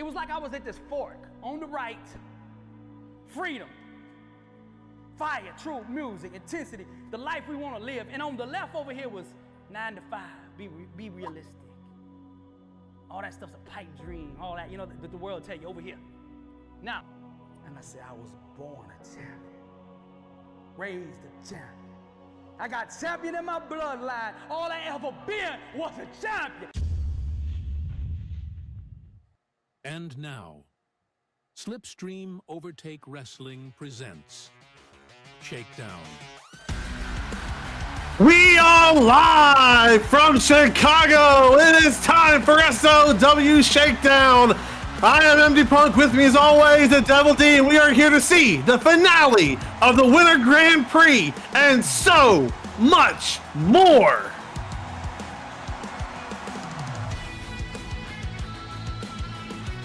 It was like I was at this fork. On the right, freedom, fire, truth, music, intensity, the life we want to live. And on the left over here was 9 to 5, be realistic. All that stuff's a pipe dream, all that, you know, that the world tell you over here. Now, and I said, I was born a champion, raised a champion. I got champion in my bloodline. All I ever been was a champion. And now, Slipstream Overtake Wrestling presents Shakedown. We are live from Chicago. It is time for SOW Shakedown. I am MD Punk, with me as always, the Devil D, and we are here to see the finale of the Winter Grand Prix and so much more.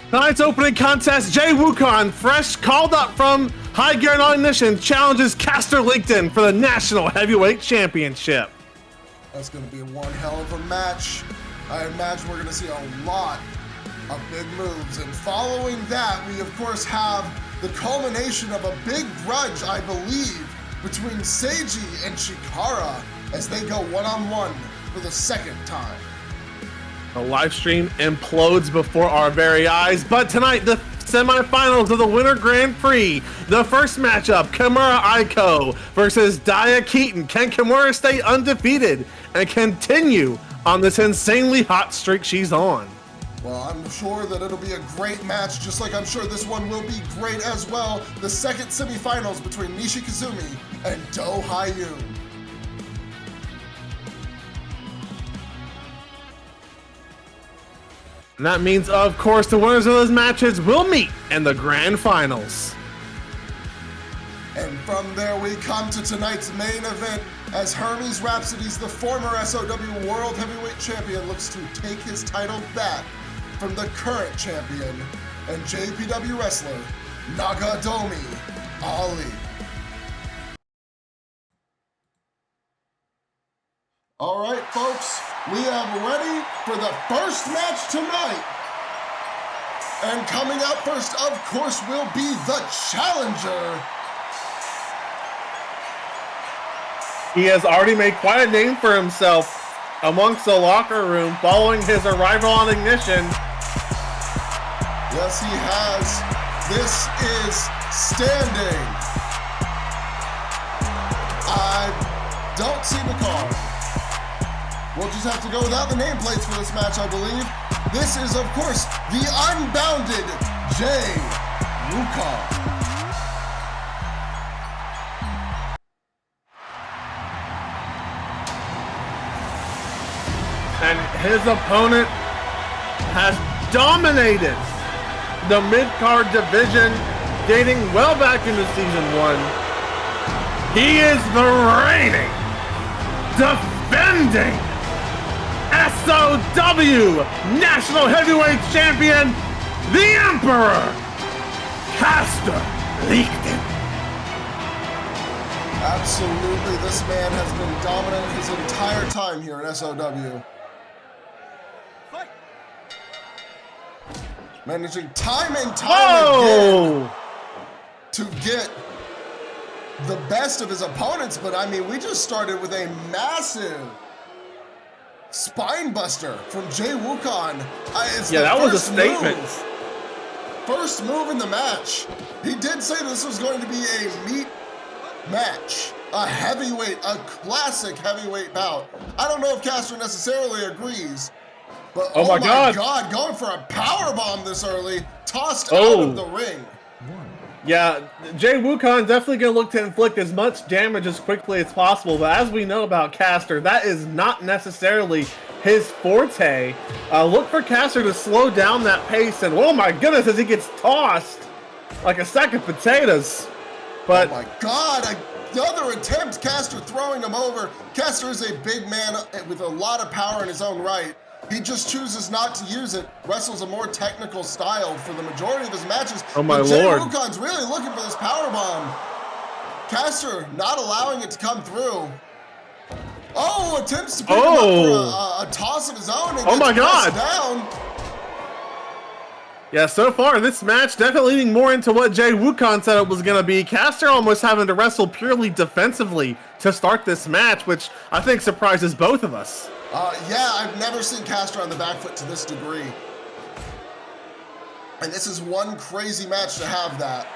Tonight's opening contest, Wukon, fresh called up from High Gear Non-Ignition, challenges Kastor Liechten for the National Heavyweight Championship. That's going to be one hell of a match. I imagine we're going to see a lot of big moves. And following that, we of course have the culmination of a big grudge, I believe, between Seiji and Chikara as they go one-on-one for the second time. The live stream implodes before our very eyes, but tonight the semifinals of the Winter Grand Prix. The first matchup, Kimura Aiko versus Bea Quinn. Can Kimura stay undefeated and continue on this insanely hot streak she's on? Well, I'm sure that it'll be a great match, just like I'm sure this one will be great as well. The second semifinals between Nishikazumi and Do Haiyun. And that means, of course, the winners of those matches will meet in the grand finals. And from there we come to tonight's main event as Hermes Rhapsodes, the former SOW World Heavyweight Champion, looks to take his title back from the current champion and JEPW wrestler, Nagadomi Ali. All right, folks, we are ready for the first match tonight. And coming out first, of course, will be the challenger. He has already made quite a name for himself amongst the locker room following his arrival on Ignition. Yes, he has. This is standing. I don't see the card. We'll just have to go without the nameplates for this match, I believe. This is, of course, the unbounded Wukon. And his opponent has dominated the mid-card division dating well back into Season 1. He is the reigning, defending SOW National Heavyweight Champion, the Emperor, Kastor Liechten. Absolutely, this man has been dominant his entire time here in SOW. Fight. Managing time and time again to get the best of his opponents, but I mean, we just started with a massive spine buster from Wukon. Yeah, that was a statement. First move in the match. He did say this was going to be a meat match, a heavyweight, a classic heavyweight bout. I don't know if Kastor necessarily agrees, but oh my God, going for a power bomb this early, tossed out of the ring. Yeah, Wukon definitely going to look to inflict as much damage as quickly as possible, but as we know about Kastor, that is not necessarily his forte. Look for Kastor to slow down that pace, and oh my goodness, as he gets tossed like a sack of potatoes. But oh my God, another attempt, Kastor throwing him over. Kastor is a big man with a lot of power in his own right. He just chooses not to use it, wrestles a more technical style for the majority of his matches. Oh my but Lord. Wukon's really looking for this power bomb. Kastor not allowing it to come through. Oh, attempts to pick him up for a toss of his own and oh my gets God. down. Yeah, so far this match definitely leading more into what Jay Wukon said it was going to be. Kastor almost having to wrestle purely defensively to start this match, which I think surprises both of us. Yeah, I've never seen Kastor on the back foot to this degree. And this is one crazy match to have that.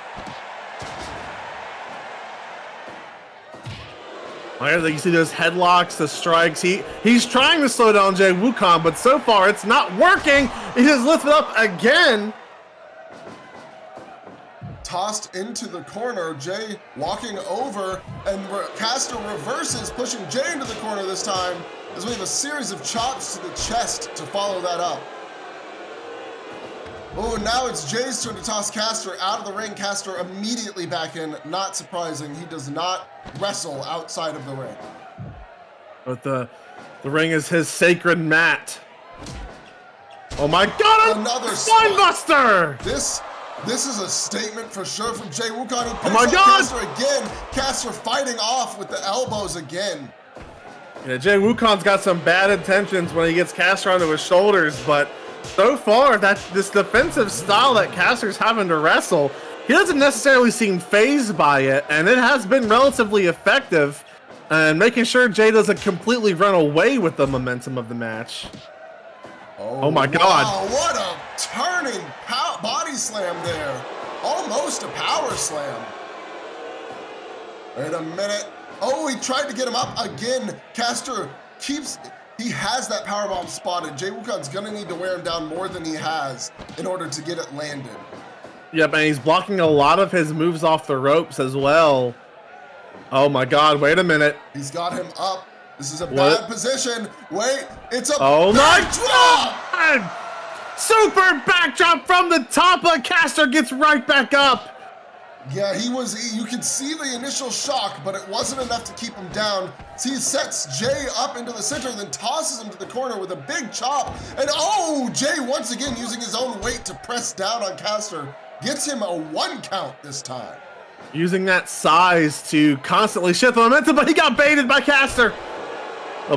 You see those headlocks, the strikes. He's trying to slow down Jay Wukon, but so far it's not working. He just lifted up again. Tossed into the corner, Jay walking over, and Kastor reverses, pushing Jay into the corner this time, as we have a series of chops to the chest to follow that up. Oh, now it's Jay's turn to toss Kastor out of the ring. Kastor immediately back in. Not surprising. He does not wrestle outside of the ring. But the ring is his sacred mat. Oh my God! Another spinebuster! This is a statement for sure from Jay Wukon. He Oh my picks up God! Kastor again. Kastor fighting off with the elbows again. Yeah, Jay Wukon's got some bad intentions when he gets Kastor onto his shoulders, but so far, this defensive style that Kastor's having to wrestle, he doesn't necessarily seem phased by it, and it has been relatively effective, and making sure Jay doesn't completely run away with the momentum of the match. Oh my God. Wow, what a turning body slam there. Almost a power slam. Wait a minute. Oh, he tried to get him up again. Kastor he has that powerbomb spotted. Jay Wukon's gonna need to wear him down more than he has in order to get it landed. Yep, and he's blocking a lot of his moves off the ropes as well. Oh my God, wait a minute. He's got him up. This is a bad position. Wait, it's a backdrop! Super backdrop from the top, but Kastor gets right back up. Yeah, you could see the initial shock, but it wasn't enough to keep him down. So he sets Jay up into the center, then tosses him to the corner with a big chop. And oh, Jay once again using his own weight to press down on Kastor. Gets him a 1 count this time. Using that size to constantly shift the momentum, but he got baited by Kastor.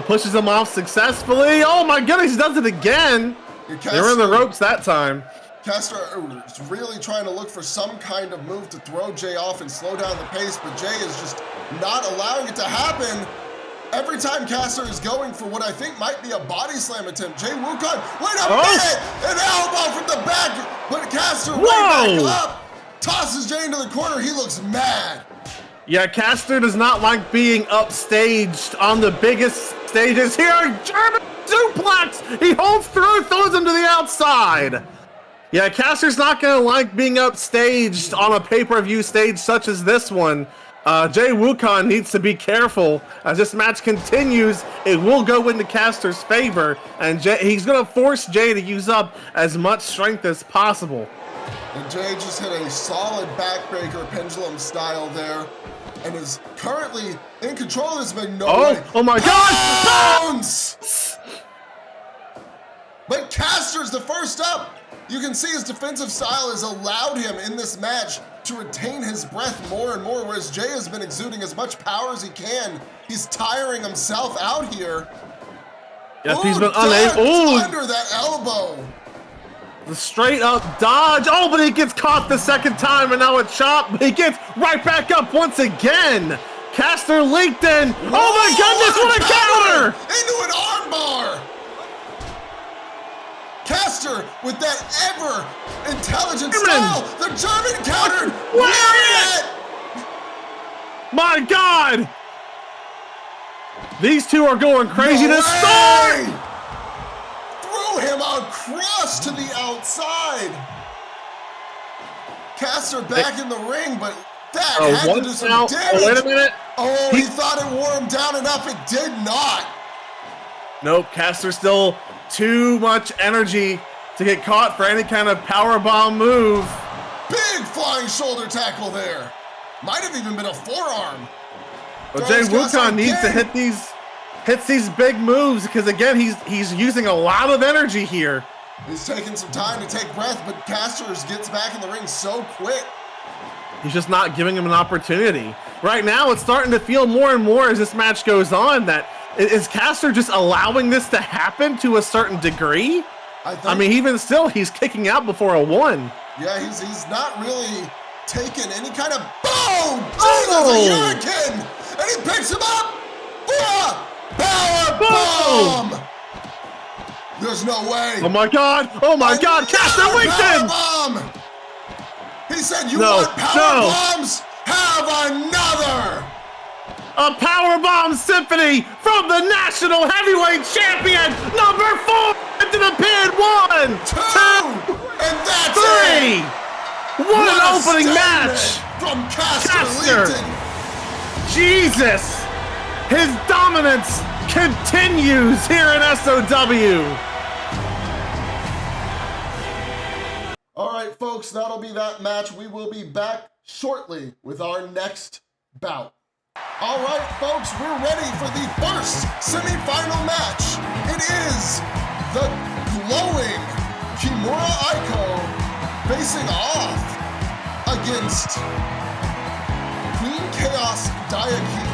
Pushes him off successfully. Oh my goodness, he does it again. They were in the ropes that time. Kastor is really trying to look for some kind of move to throw Jay off and slow down the pace, but Jay is just not allowing it to happen. Every time Kastor is going for what I think might be a body slam attempt, Jay Wukon, wait a minute! An elbow from the back, but Kastor way back up, tosses Jay into the corner. He looks mad. Yeah, Kastor does not like being upstaged on the biggest stages here. German suplex! He holds through, throws him to the outside. Yeah, Kastor's not gonna like being upstaged on a pay-per-view stage such as this one. Jay Wukon needs to be careful as this match continues. It will go into Kastor's favor, and he's gonna force Jay to use up as much strength as possible. And Jay just hit a solid backbreaker pendulum style there, and is currently in control of this Magnolia. Oh my God! Bounce! But Kastor's the first up. You can see his defensive style has allowed him in this match to retain his breath more and more, whereas Jay has been exuding as much power as he can. He's tiring himself out here. Yes, he's been unable. Under that elbow. The straight up dodge. Oh, but he gets caught the second time, and now a chop. He gets right back up once again. Kastor Liechten. Oh my goodness, what a counter! Into an armbar. Kastor with that ever intelligent style. The German countered. It! My God! These two are going crazy to start. Threw him across to the outside. Kastor back in the ring, but that had to do some damage. Oh, wait a minute. Oh, he thought it wore him down enough. It did not. Nope, Kastor still too much energy to get caught for any kind of powerbomb move. Big flying shoulder tackle there. Might have even been a forearm. But Jay Wukon needs to hit these big moves because again he's using a lot of energy here. He's taking some time to take breath, but Kastor gets back in the ring so quick. He's just not giving him an opportunity. Right now, it's starting to feel more and more as this match goes on that is Kastor just allowing this to happen to a certain degree? I mean, even still, he's kicking out before a 1. Yeah, he's not really taking any kind of boom! Jesus, a hurricane! And he picks him up! Power bomb! There's no way. Oh my God! Oh my God! Kastor Liechten! Bomb! He said, "You want power bombs? Have another!" A powerbomb symphony from the National Heavyweight Champion, number 4 into the pin. 1, 2, and that's 3. It. What an opening match from Kastor Liechten. Jesus, his dominance continues here in SOW. All right, folks, that'll be that match. We will be back shortly with our next bout. All right, folks, we're ready for the first semifinal match. It is the glowing Kimura Aiko facing off against Queen Chaos Daiki.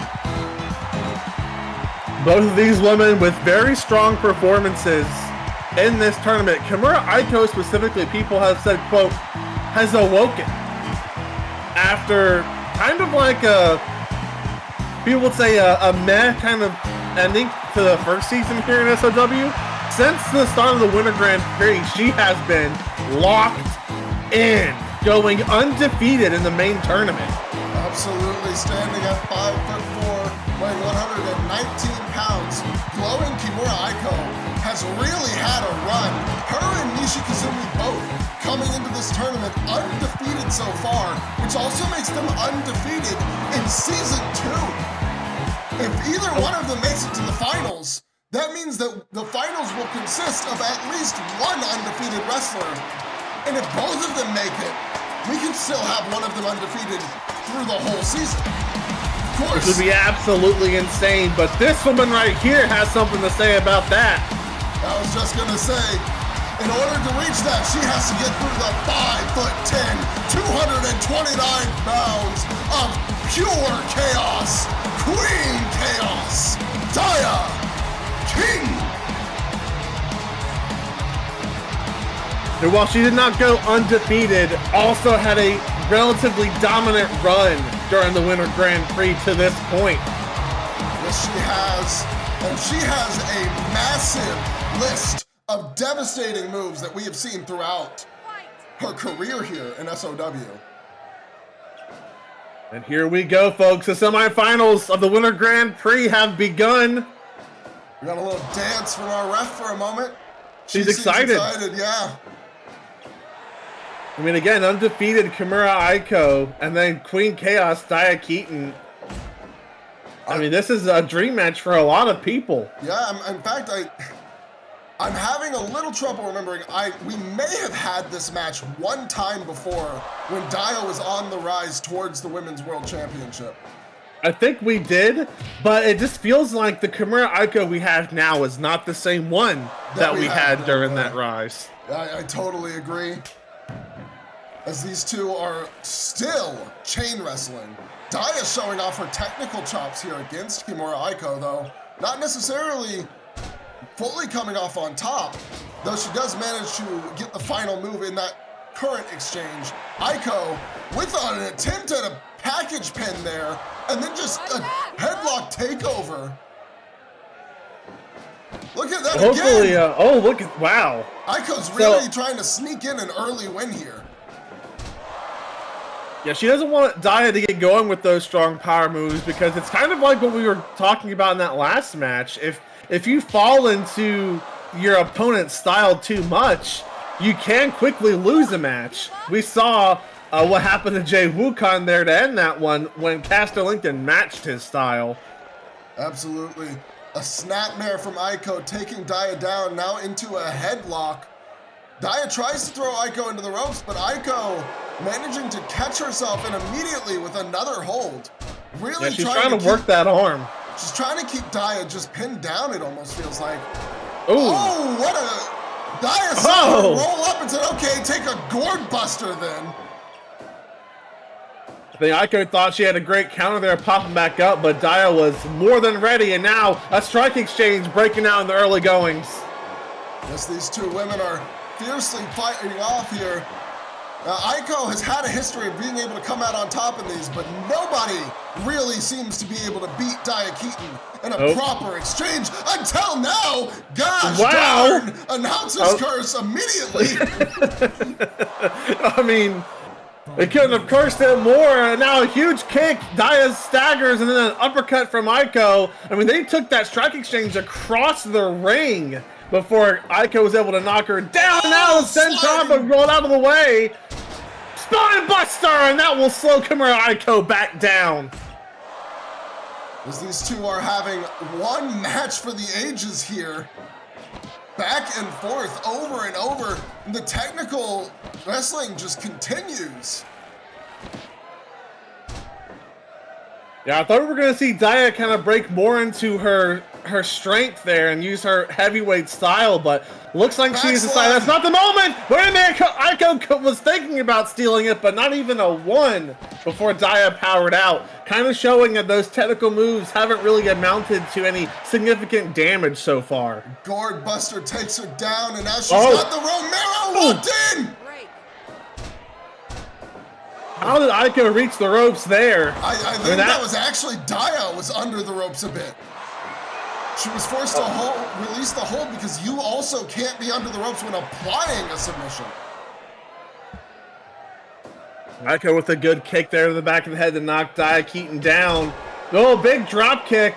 Both of these women with very strong performances in this tournament. Kimura Aiko specifically, people have said, quote, has awoken after kind of like people would say a meh kind of ending to the first season here in SOW. Since the start of the Winter Grand Prix, she has been locked in, going undefeated in the main tournament. Absolutely, standing at 5'4", weighing 119 pounds, glowing Kimura Aiko has really had a run. Her and Nishikazumi both coming into this tournament undefeated so far, which also makes them undefeated in Season 2. If either one of them makes it to the finals, that means that the finals will consist of at least one undefeated wrestler. And if both of them make it, we can still have one of them undefeated through the whole season. Of course. This would be absolutely insane, but this woman right here has something to say about that. I was just gonna say, in order to reach that, she has to get through the 5'10", 229 pounds of pure chaos, Queen Chaos, Daiki. And while she did not go undefeated, also had a relatively dominant run during the Winter Grand Prix to this point. Yes, she has. And she has a massive list of devastating moves that we have seen throughout her career here in SOW. And here we go, folks. The semifinals of the Winter Grand Prix have begun. We got a little dance from our ref for a moment. She's excited. Yeah. I mean, again, undefeated Kimura Aiko, and then Queen Chaos Daiki. I mean, this is a dream match for a lot of people. Yeah, in fact, I'm having a little trouble remembering. We may have had this match one time before when Dio was on the rise towards the Women's World Championship. I think we did, but it just feels like the Kimura Aiko we have now is not the same one that we had during that rise. I totally agree. As these two are still chain wrestling. Dia showing off her technical chops here against Kimura Aiko, though not necessarily fully coming off on top, though she does manage to get the final move in that current exchange. Aiko with an attempt at a package pin there, and then just a headlock takeover. Look at that Hopefully, again. oh, look at, wow. Aiko's really trying to sneak in an early win here. Yeah, she doesn't want Dia to get going with those strong power moves because it's kind of like what we were talking about in that last match. If you fall into your opponent's style too much, you can quickly lose a match. We saw what happened to Jay Wukon there to end that one when Kastor Liechten matched his style. Absolutely. A snapmare from Aiko taking Dia down, now into a headlock. Dia tries to throw Aiko into the ropes, but Aiko managing to catch herself and immediately with another hold. Really she's trying to work that arm. She's trying to keep Dia just pinned down, it almost feels like. Ooh. Oh, what a... Dia saw her roll up and said, okay, take a gourd buster then. I think Aiko thought she had a great counter there, popping back up, but Dia was more than ready, and now a strike exchange breaking out in the early goings. Yes, these two women are fiercely fighting off here. Now, Aiko has had a history of being able to come out on top in these, but nobody really seems to be able to beat Bea Quinn in a proper exchange until now. Gosh darn! Announcer's curse immediately. I mean, they couldn't have cursed it more. And now a huge kick. Bea staggers and then an uppercut from Aiko. I mean, they took that strike exchange across the ring before Aiko was able to knock her down. Now the senton rolled out of the way. Spine Buster, and that will slow Chikara Aiko back down. As these two are having one match for the ages here. Back and forth, over and over. And the technical wrestling just continues. Yeah, I thought we were going to see Bea kind of break more into her strength there and use her heavyweight style, but looks like she's decided that's not the moment. Wait a minute, Aiko was thinking about stealing it, but not even a one before Bea powered out. Kind of showing that those technical moves haven't really amounted to any significant damage so far. Gourd Buster takes her down, and now she's got the Romero locked in. How did Aiko reach the ropes there? I think that was actually Bea was under the ropes a bit. She was forced to release the hold because you also can't be under the ropes when applying a submission. Aiko with a good kick there to the back of the head to knock Bea Quinn down. Oh, big drop kick.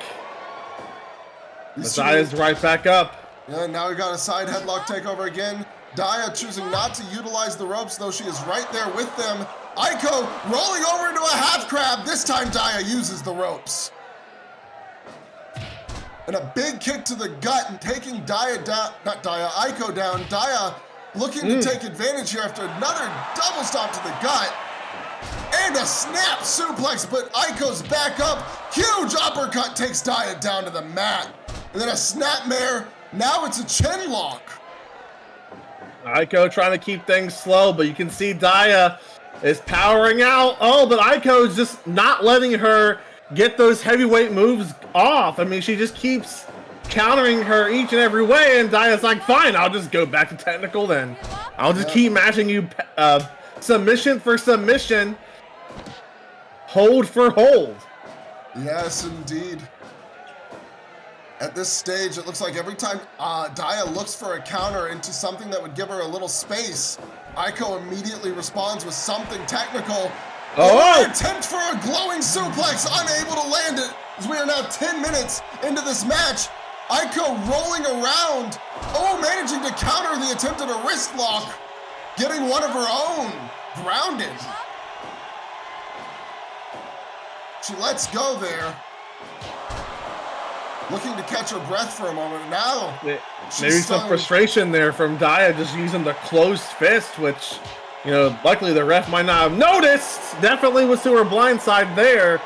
But Bea's right back up. Yeah, now we got a side headlock takeover again. Bea choosing not to utilize the ropes, though she is right there with them. Aiko rolling over into a half crab. This time Bea uses the ropes. And a big kick to the gut and taking Aiko down. Bea looking to take advantage here after another double stomp to the gut. And a snap suplex, but Aiko's back up. Huge uppercut takes Bea down to the mat. And then a snapmare. Now it's a chin lock. Aiko trying to keep things slow, but you can see Bea is powering out. Oh, but Aiko is just not letting her get those heavyweight moves off. I mean, she just keeps countering her each and every way, and Bea's like, fine, I'll just go back to technical then. I'll just keep matching you submission for submission, hold for hold. Yes, indeed. At this stage, it looks like every time Bea looks for a counter into something that would give her a little space, Aiko immediately responds with something technical. Oh! Attempt for a glowing suplex, unable to land it, as we are now 10 minutes into this match. Aiko rolling around, managing to counter the attempt at a wrist lock, getting one of her own grounded. She lets go there. Looking to catch her breath for a moment. Now, maybe some frustration there from Bea just using the closed fist, which, you know, luckily the ref might not have noticed. Definitely was to her blind side there.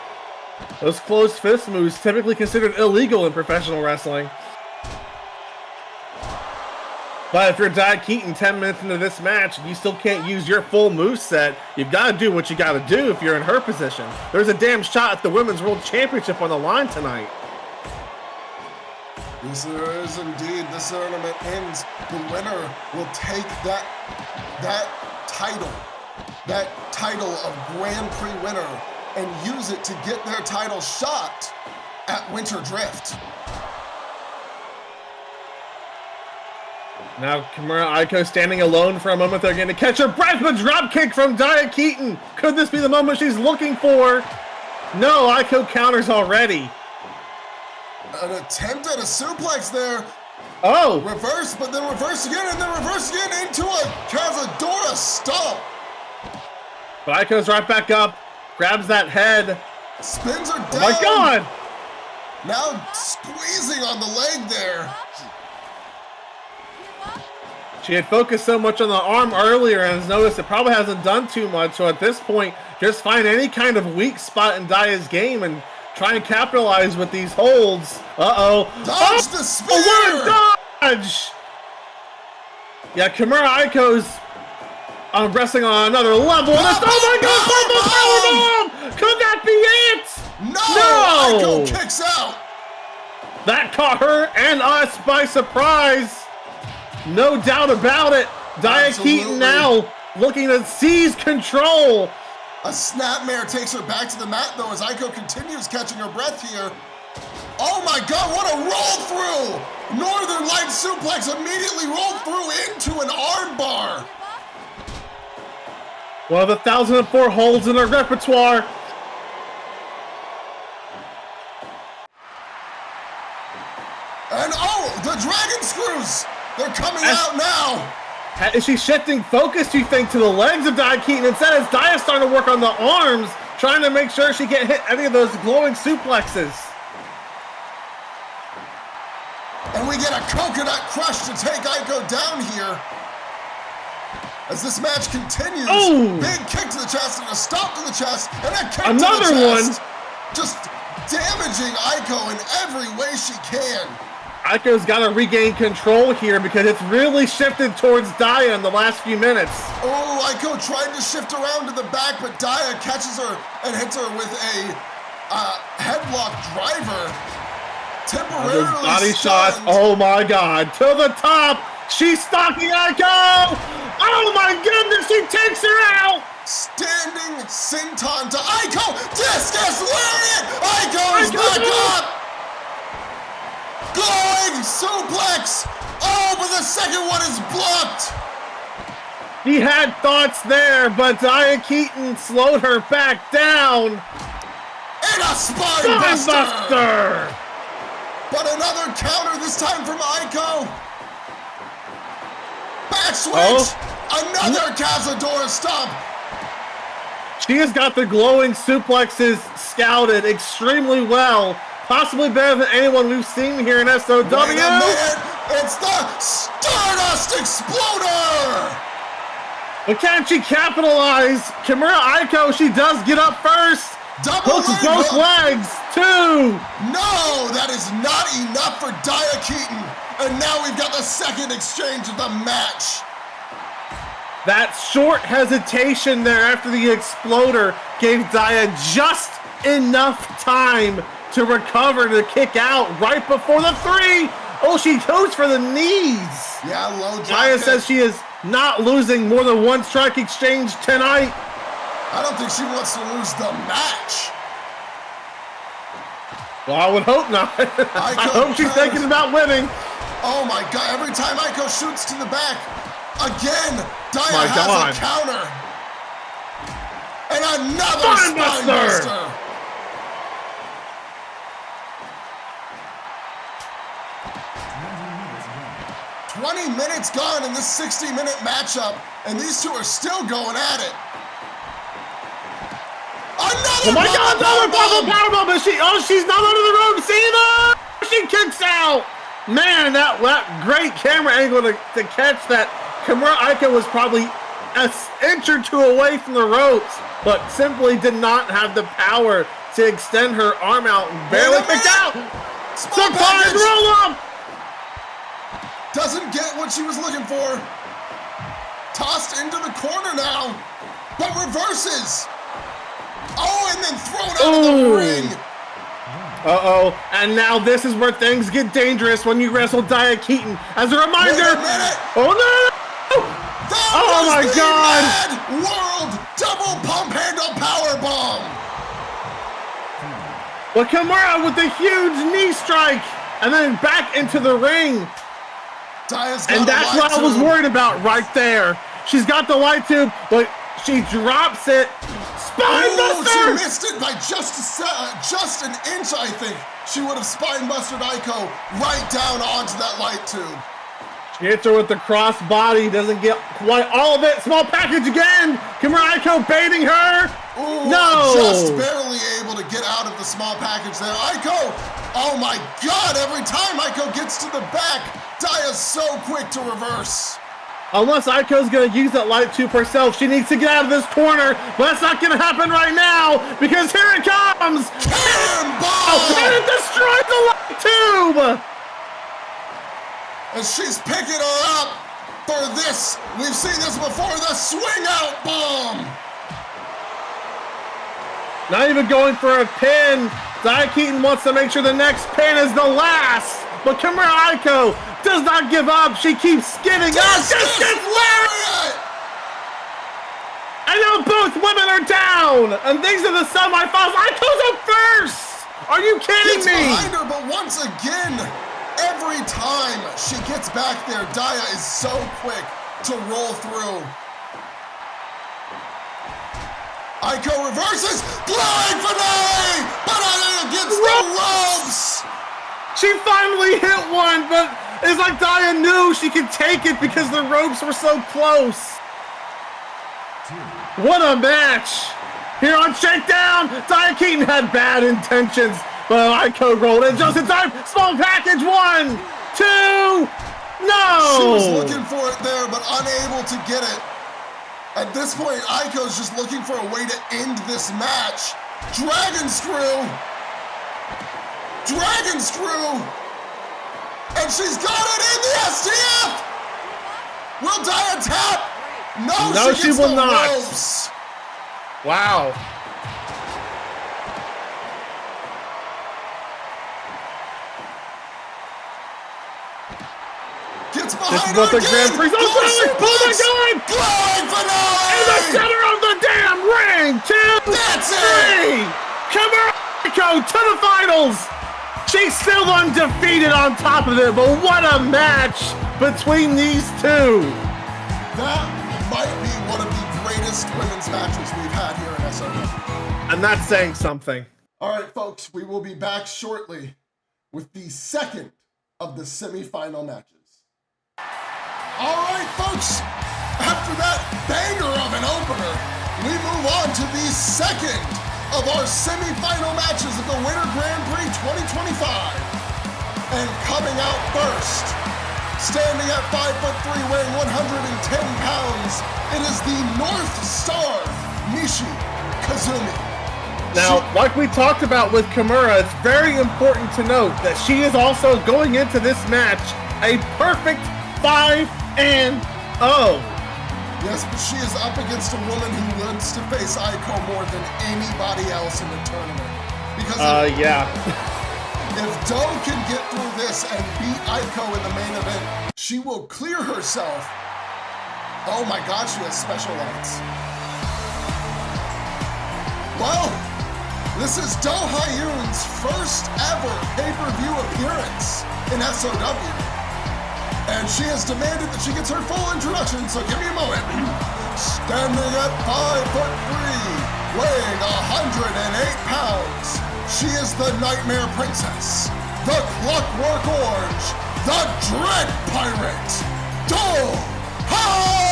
Those closed fist moves typically considered illegal in professional wrestling. But if you're Bea Quinn 10 minutes into this match and you still can't use your full moveset, you've got to do what you got to do if you're in her position. There's a damn shot at the Women's World Championship on the line tonight. Yes, there is indeed. This tournament ends. The winner will take that title of Grand Prix winner and use it to get their title shot at Winter Drift. Now Chikara Aiko standing alone for a moment. They're going to catch her breath, but drop kick from Bea Quinn. Could this be the moment she's looking for? No, Aiko counters already. An attempt at a suplex there. Oh! Reverse, but then reverse again, and then reverse again into a Cazadora stomp. But Aiko's right back up, grabs that head. Spins her down. Oh my God! Now squeezing on the leg there. She had focused so much on the arm earlier and has noticed it probably hasn't done too much. So at this point, just find any kind of weak spot in Bea's game and try and capitalize with these holds. Uh-oh. Dodge the spear! What a dodge! Yeah, Chikara Aiko's wrestling on another level. Oh my God! Could that be it? No! Aiko kicks out. That caught her and us by surprise. No doubt about it. Bea Quinn now looking to seize control. A snapmare takes her back to the mat, though, as Aiko continues catching her breath here. Oh my God, what a roll through! Northern Light suplex immediately rolled through into an armbar. One of the 1,004 holds in her repertoire. And oh, the dragon screws! They're coming out now! Is she shifting focus, do you think, to the legs of Bea Quinn? Instead, is Dia starting to work on the arms, trying to make sure she can't hit any of those glowing suplexes. And we get a coconut crush to take Aiko down here. As this match continues, big kick to the chest and a stomp to the chest and a kick to the chest. Just damaging Aiko in every way she can. Aiko's got to regain control here because it's really shifted towards Dia in the last few minutes. Oh, Aiko tried to shift around to the back, but Dia catches her and hits her with a headlock driver. Temporarily those body stunned. shots. Oh my God. To the top. She's stalking Aiko. Oh my goodness. She takes her out. Standing senton to Aiko. Discus lariat. Aiko's back up. Glowing suplex! Oh, but the second one is blocked! He had thoughts there, but Bea Quinn slowed her back down. And a spine buster! But another counter, this time from Aiko. Back switch! Another Cazadora stomp! She has got the glowing suplexes scouted extremely well. Possibly better than anyone we've seen here in SOW. Wait a minute. It's the Stardust Exploder! But can she capitalize? Chikara Aiko, she does get up first. Hooks both legs, two. No, that is not enough for Bea Quinn. And now we've got the second exchange of the match. That short hesitation there after the exploder gave Dia just enough time to recover, to kick out right before the three. Oh, she goes for the knees. Yeah, low drop. Dia says she is not losing more than one strike exchange tonight. I don't think she wants to lose the match. Well, I would hope not. I hope she's thinking about winning. Oh my God, every time Aiko shoots to the back, again, Dia has a counter. And another spine buster. 20 minutes gone in this 60-minute matchup, and these two are still going at it. Another powerbomb! But she's not under the rope. See that? She kicks out. Man, that great camera angle to catch that. Chikara Strife was probably an inch or two away from the ropes, but simply did not have the power to extend her arm out and barely kicked out. Surprise roll up. Doesn't get what she was looking for. Tossed into the corner now, but reverses. Oh, and then thrown out of the ring. Uh-oh, and now this is where things get dangerous when you wrestle Bea Quinn. As a reminder. Wait a minute. Oh, no. Oh, my God. Mad World double pump handle powerbomb. But Chikara with the huge knee strike, and then back into the ring. And that's what I was worried about right there. She's got the light tube, but she drops it. Spinebuster! She missed it by just an inch, I think. She would have spinebustered Aiko right down onto that light tube. She hits her with the cross body, doesn't get quite all of it. Small package again. Chikara Strife baiting her. Ooh, no! Just barely able to get out of the small package there. Aiko, oh my God, every time Aiko gets to the back, Dia's so quick to reverse. Unless Aiko's gonna use that light tube herself, she needs to get out of this corner, but that's not gonna happen right now, because here it comes! Cannonball! And it destroys the light tube! And she's picking her up for this. We've seen this before, the swing out bomb. Not even going for a pin. Bea Quinn wants to make sure the next pin is the last. But Chikara Strife does not give up. She keeps skidding up. Just gets lariat! And now both women are down. And these are the semifinals. Aiko's up first. Are you kidding me? Behind her, but once again, every time she gets back there, Daya is so quick to roll through. Aiko reverses, glowing finale, but against the ropes. She finally hit one, but it's like Daya knew she could take it because the ropes were so close. What a match! Here on Shakedown, Daya Keaton had bad intentions, but Aiko rolled in just in time. Small package, 1, 2, no! She was looking for it there, but unable to get it. At this point, Aiko's just looking for a way to end this match. Dragon screw! Dragon screw! And she's got it in the STF! Will Daya tap? No, she will not. Ropes. Wow. Gets behind this is what the Grand Prix. Oh my God! Glowing finale! In the center of the damn ring. 2, That's 3. Come on, Aiko, to the finals. She's still undefeated on top of it, but what a match between these two. That might be one of the greatest women's matches we've had here in SOW. And that's saying something. All right, folks, we will be back shortly with the second of the semifinal matches. All right, folks, after that banger of an opener, we move on to the second of our semifinal matches of the Winter Grand Prix 2025. And coming out first, standing at 5'3", weighing 110 pounds, it is the North Star, Nishi Kazumi. Now, like we talked about with Kimura, it's very important to note that she is also going into this match a perfect 5-0. Yes, but she is up against a woman who wants to face Aiko more than anybody else in the tournament. Because if Doe can get through this and beat Aiko in the main event, she will clear herself. Oh my God, she has special lights. Well, this is Do Hyun's first ever pay-per-view appearance in SOW. And she has demanded that she gets her full introduction, so give me a moment. Standing at 5'3", weighing 108 pounds, she is the Nightmare Princess, the Clockwork Orange, the Dread Pirate, Do Hyun!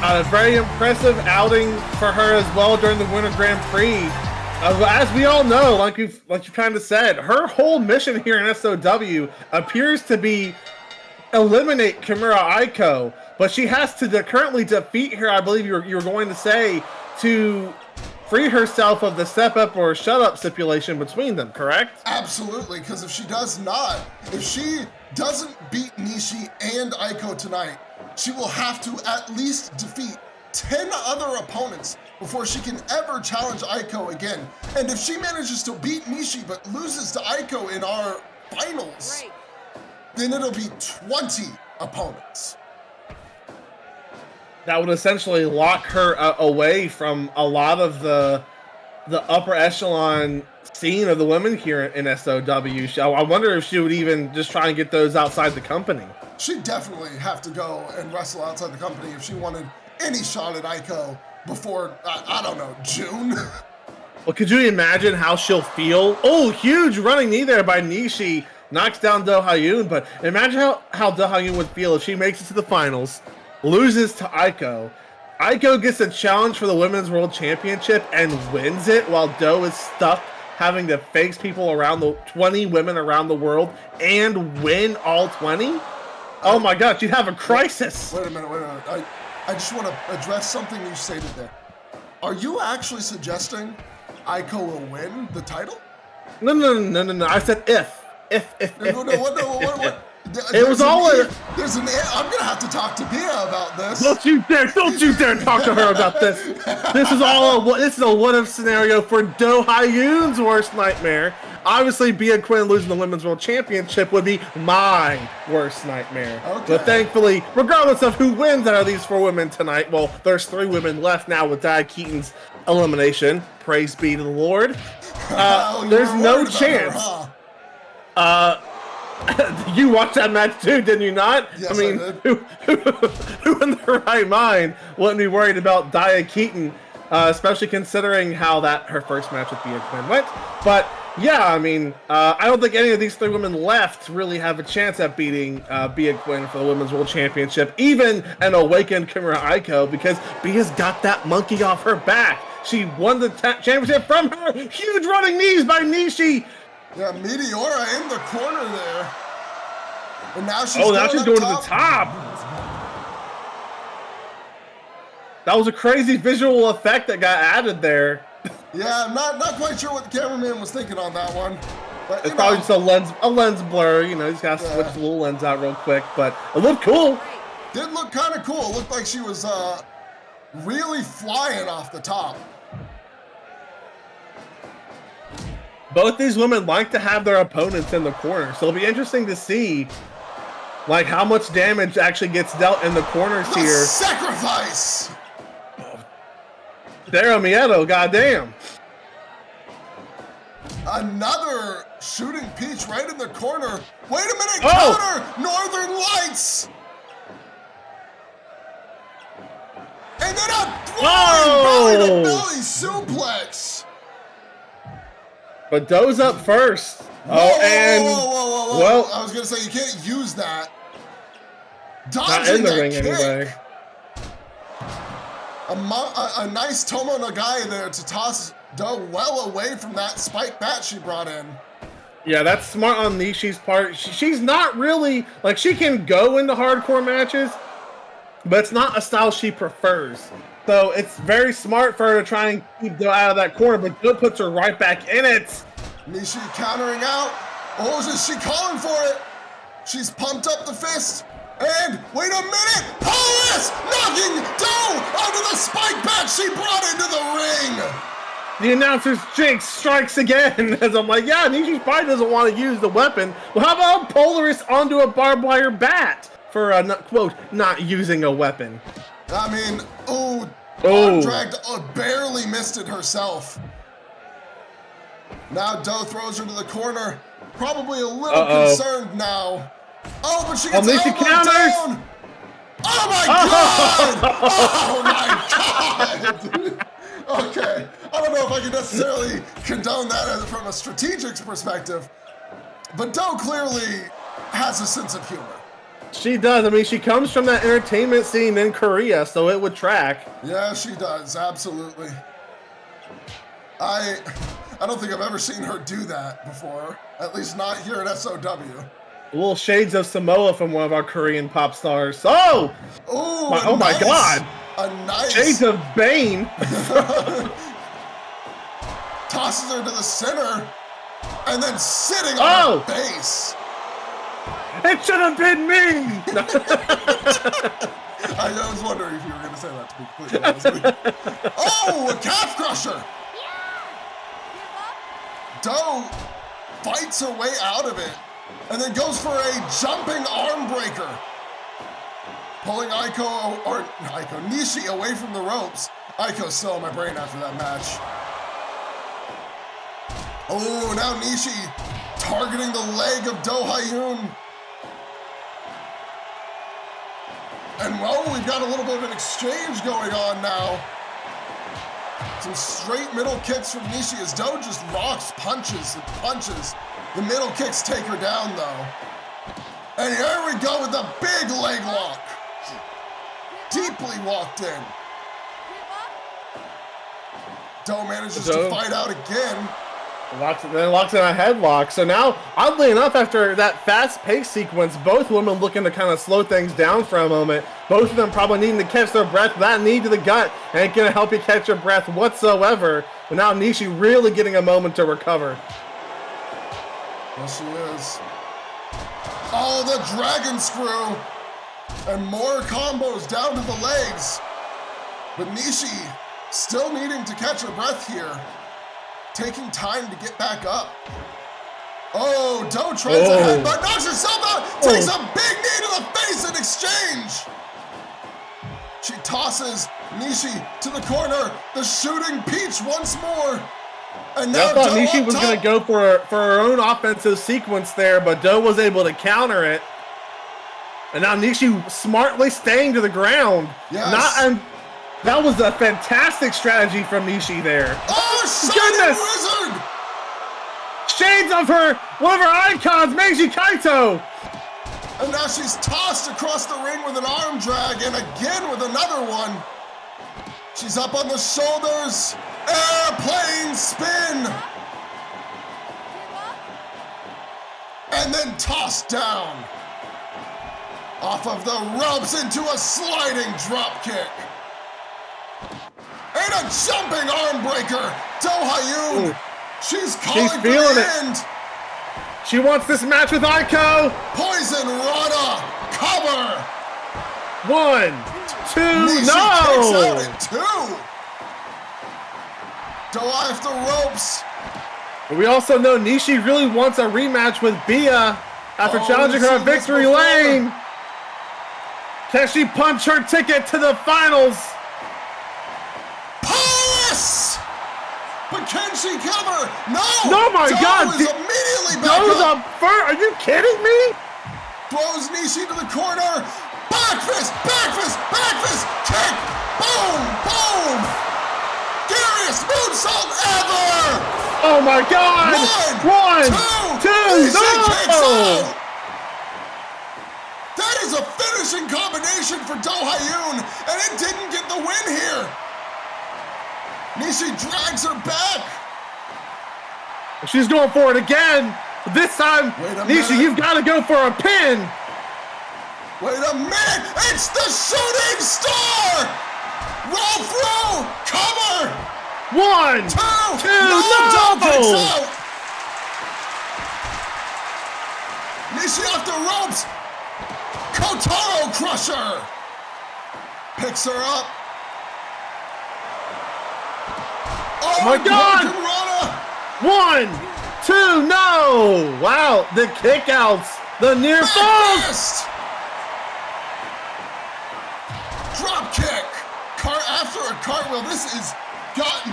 A very impressive outing for her as well during the Winter Grand Prix. As we all know, like you kind of said, her whole mission here in SOW appears to be eliminate Kimura Aiko, but she has to currently defeat her, I believe you were going to say, to free herself of the step up or shut up stipulation between them, correct? Absolutely, because if she does not, if she doesn't beat Nishi and Aiko tonight, she will have to at least defeat 10 other opponents before she can ever challenge Aiko again. And if she manages to beat Nishi but loses to Aiko in our finals, then it'll be 20 opponents. That would essentially lock her away from a lot of the upper echelon scene of the women here in SOW. I wonder if she would even just try and get those outside the company. She'd definitely have to go and wrestle outside the company if she wanted any shot at Aiko before, I don't know, June? Well, could you imagine how she'll feel? Oh, huge running knee there by Nishi. Knocks down Do Hyun, but imagine how Do Hyun would feel if she makes it to the finals, loses to Aiko. Aiko gets a challenge for the Women's World Championship and wins it while Do is stuck having to face people around 20 women around the world and win all 20? Oh my God, you'd have a crisis. Wait a minute. I just want to address something you stated there. Are you actually suggesting Aiko will win the title? No. I said if. What? It was all a... There's an... I'm gonna have to talk to Bea about this. Don't you dare talk to her about this. This is a what if scenario for Do Hyun's worst nightmare. Obviously, Bea Quinn losing the Women's World Championship would be my worst nightmare. Okay. But thankfully, regardless of who wins out of these 4 women tonight, well, there's 3 women left now with Bea Quinton's elimination. Praise be to the Lord. There's no chance. You watched that match too, didn't you not? Yes, I mean, I did. who in their right mind wouldn't be worried about Bea Quinton, especially considering how her first match with Bea Quinn went. But yeah, I mean, I don't think any of these 3 women left really have a chance at beating Bea Quinn for the Women's World Championship, even an awakened Chikara Strife, because Bea's got that monkey off her back. She won the championship from her huge running knees by Nishi. Yeah, Meteora in the corner there. And now she's now she's going to the top. That was a crazy visual effect that got added there. Yeah, I'm not quite sure what the cameraman was thinking on that one. But, It's probably just a lens blur, you know, he's got to switch the little lens out real quick, but it looked cool. Did look kind of cool. It looked like she was really flying off the top. Both these women like to have their opponents in the corner, so it'll be interesting to see like how much damage actually gets dealt in the corners The here. sacrifice! Daryl Miedo, goddamn. Another shooting peach right in the corner. Wait a minute, Oh! counter! Northern Lights! And then a throwing belly-to-belly suplex! But Doe's up first. Whoa. Well, I was gonna say, you can't use that. not in Dodging the that ring kick. anyway. A nice Tomo Nagai there to toss Doe well away from that spike bat she brought in. Yeah, that's smart on Nishi's part. She's not really, like, she can go into hardcore matches, but it's not a style she prefers. So it's very smart for her to try and keep Doe out of that corner, but Doe puts her right back in it. Nishi countering out. Oh, is she calling for it? She's pumped up the fist. And wait a minute! Polish knocking Doe onto the spike bat she brought into the ring! The announcer's jinx strikes again, as I'm like, yeah, Nishi probably doesn't want to use the weapon. Well, how about Polaris onto a barbed wire bat for, quote, not using a weapon? I mean, Oh. dragged, barely missed it herself. Now Doe throws her to the corner. Probably a little concerned now. Oh, but she gets Nishi elbowed counters. down. Oh my God! Oh my God! Okay, I don't know if I can necessarily condone that from a strategic perspective, but Doe clearly has a sense of humor. She does. I mean, she comes from that entertainment scene in Korea, so it would track. Yeah, she does, absolutely. I don't think I've ever seen her do that before, at least not here at SOW. Little shades of Samoa from one of our Korean pop stars. Oh! Oh my God! A nice Shades of Bane! tosses her to the center, and then sitting on her base. It should have been me! I was wondering if you were going to say that, to be completely honest with you. Oh, a calf crusher! Doe fights her way out of it, and then goes for a jumping arm breaker. Pulling Nishi away from the ropes. Aiko's still in my brain after that match. Oh, now Nishi targeting the leg of Do Hyun. And well, we've got a little bit of an exchange going on now. Some straight middle kicks from Nishi as Doe just rocks, punches, and punches. The middle kicks take her down though. And here we go with the big leg lock. Deeply walked in. Doe manages to fight out again. Locks in a headlock. So now, oddly enough, after that fast-paced sequence, both women looking to kind of slow things down for a moment. Both of them probably needing to catch their breath. That knee to the gut ain't gonna help you catch your breath whatsoever. But now Nishi really getting a moment to recover. Yes, she is. Oh, the dragon screw. And more combos down to the legs. But Nishi still needing to catch her breath here. Taking time to get back up. Oh, Doe tries a headbutt, knocks herself out, takes a big knee to the face in exchange. She tosses Nishi to the corner, the shooting peach once more. And now I thought Doe Nishi up was top. going to go for her own offensive sequence there, but Doe was able to counter it. And now Nishi smartly staying to the ground. Yes. And that was a fantastic strategy from Nishi there. Oh, Shining Wizard! Shades of one of her icons, Meiji Kaito. And now she's tossed across the ring with an arm drag and again with another one. She's up on the shoulders. Airplane spin. And then tossed down. Off of the ropes into a sliding drop kick. And a jumping arm breaker. Do Hyun. She's calling for the end. She wants this match with Aiko. Poison Rana. Cover. 1, 2, Nishi no. kicks out at 2. Do off the ropes. But we also know Nishi really wants a rematch with Bea after challenging her at Victory Lane. Can she punch her ticket to the finals? Pass! But can she cover? No! Oh my God! Is immediately back goes up. up first. Are you kidding me? Throws Nishi to the corner. Back fist, back fist, back fist. Kick. Boom, boom. Scariest moonsault ever. Oh my God! One, two, Nishi kicks no! out. That is a finishing combination for Do Hyun, and it didn't get the win here. Nishi drags her back. She's going for it again. This time, Nishi, you've got to go for a pin. Wait a minute! It's the shooting star! Roll through! Cover! 1, 2, Doe kicks no! out! Nishi off the ropes! Kotaro Crusher! Picks her up. Oh my God! Rana. 1, 2, no! Wow, the kickouts, the near falls. Drop kick. After a cartwheel, this is gotten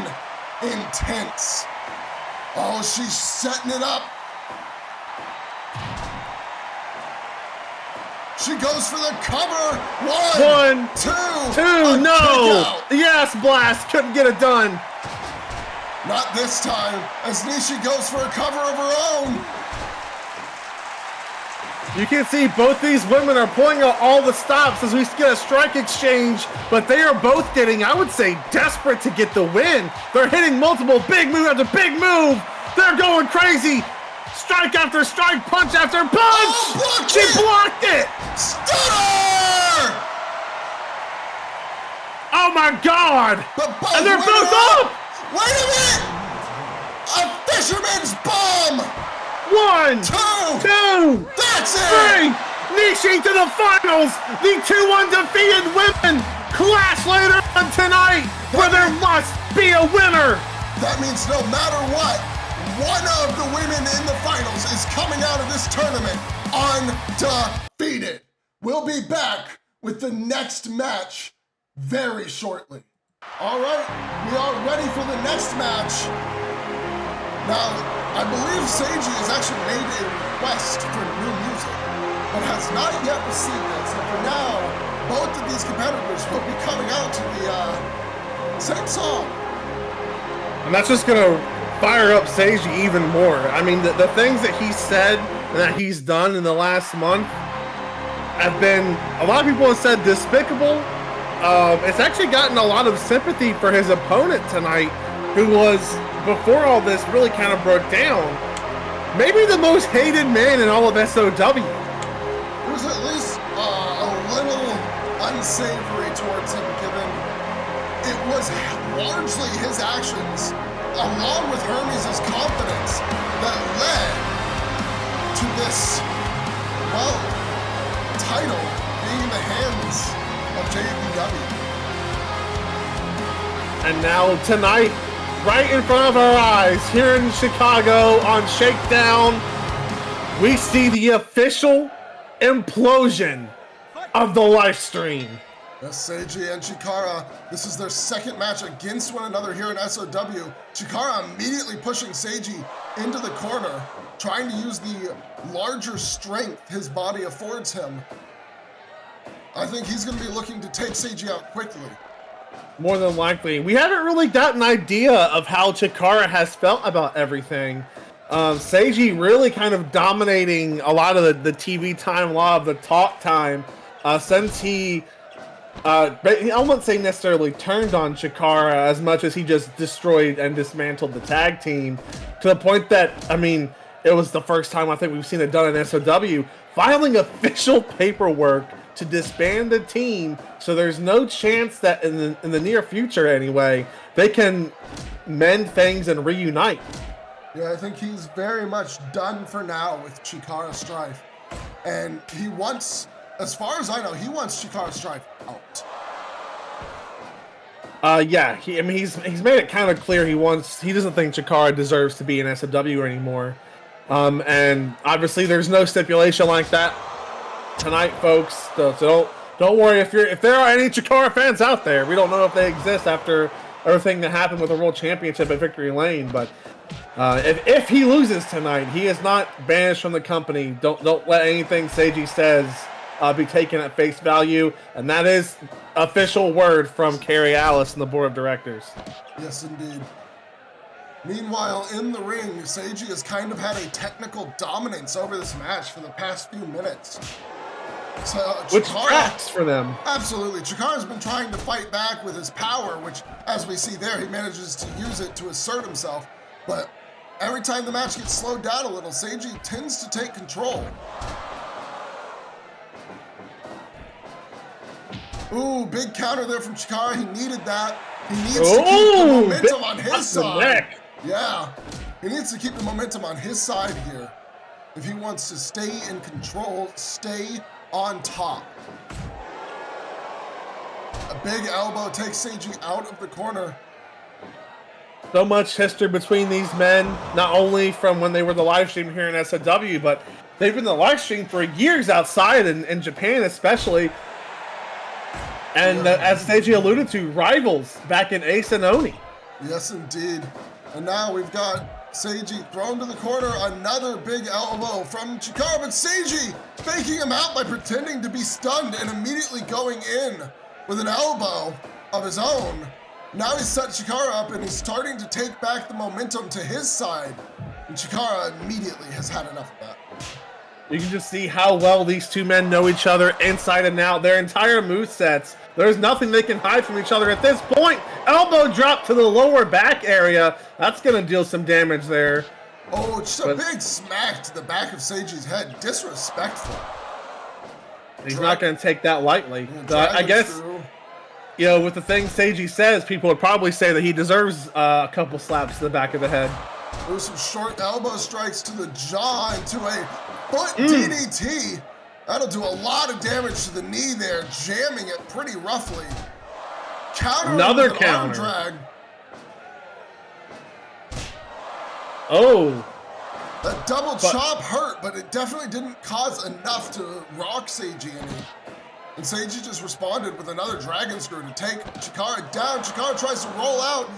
intense. Oh, she's setting it up. She goes for the cover. 1, 2, no! Yes, Blast couldn't get it done. Not this time, as Nishi goes for a cover of her own. You can see both these women are pulling out all the stops as we get a strike exchange, but they are both getting, I would say, desperate to get the win. They're hitting multiple big move after big move. They're going crazy. Strike after strike, punch after punch. Oh, she blocked it. Stunner! Oh my God. And they're both up. Wait a minute! A fisherman's bomb! 1, 2, that's it! 3! Nishi to the finals! The 2 undefeated women clash later on tonight, where there must be a winner! That means no matter what, one of the women in the finals is coming out of this tournament undefeated. We'll be back with the next match very shortly. All right, we are ready for the next match. Now, I believe Seiji has actually made a request for new music, but has not yet received it. So for now, both of these competitors will be coming out to the same song. And that's just gonna fire up Seiji even more. I mean, the things that he said and that he's done in the last month have been, a lot of people have said, despicable. It's actually gotten a lot of sympathy for his opponent tonight, who was, before all this really kind of broke down, maybe the most hated man in all of SOW. It was at least a little unsavory towards him, given it was largely his actions, along with Hermes' confidence, that led to this, well, title being in the hands of JEPW. And now tonight, right in front of our eyes, here in Chicago on Shakedown, we see the official implosion of the live stream. Yes, Seiji and Chikara, this is their second match against one another here in SOW. Chikara immediately pushing Seiji into the corner, trying to use the larger strength his body affords him. I think he's going to be looking to take Seiji out quickly. More than likely. We haven't really got an idea of how Chikara has felt about everything. Seiji really kind of dominating a lot of the TV time, a lot of the talk time, since he, I wouldn't say necessarily turned on Chikara as much as he just destroyed and dismantled the tag team, to the point that, I mean, it was the first time I think we've seen it done in SOW, filing official paperwork to disband the team, so there's no chance that in the near future anyway, they can mend things and reunite. Yeah, I think he's very much done for now with Chikara Strife. And he wants, as far as I know, he wants Chikara Strife out. Yeah, he's made it kind of clear he doesn't think Chikara deserves to be in SOW anymore. And obviously there's no stipulation like that tonight, folks. So don't worry if there are any Chikara fans out there. We don't know if they exist after everything that happened with the World Championship at Victory Lane, but if he loses tonight, he is not banished from the company. Don't let anything Seiji says be taken at face value, and that is official word from Carrie Alice and the board of directors. Yes, indeed. Meanwhile, in the ring, Seiji has kind of had a technical dominance over this match for the past few minutes. So, Which tracks for them. Absolutely. Chikara's been trying to fight back with his power, which, as we see there, he manages to use it to assert himself. But every time the match gets slowed down a little, Seiji tends to take control. Ooh, big counter there from Chikara. He needed that. He needs to keep the momentum on his side. Yeah, he needs to keep the momentum on his side here if he wants to stay in control, stay on top. A big elbow takes Seiji out of the corner. So much history between these men, not only from when they were the live stream here in SOW, but they've been the live stream for years outside, in Japan especially. And as Seiji alluded to, rivals back in Ace and Oni. Yes, indeed. And now we've got Seiji thrown to the corner. Another big elbow from Chikara, but Seiji faking him out by pretending to be stunned and immediately going in with an elbow of his own. Now he's set Chikara up and he's starting to take back the momentum to his side. And Chikara immediately has had enough of that. You can just see how well these two men know each other inside and out. Their entire movesets. There's nothing they can hide from each other at this point. Elbow drop to the lower back area. That's going to deal some damage there. Oh, just a big smack to the back of Seiji's head. Disrespectful. He's not going to take that lightly. I guess, you know, with the things Seiji says, people would probably say that he deserves a couple slaps to the back of the head. There's some short elbow strikes to the jaw and to a foot DDT. That'll do a lot of damage to the knee there, jamming it pretty roughly. Counter Another with an counter. arm drag. Oh. That double chop hurt, but it definitely didn't cause enough to rock Seiji any. And Seiji just responded with another dragon screw to take Chikara down. Chikara tries to roll out,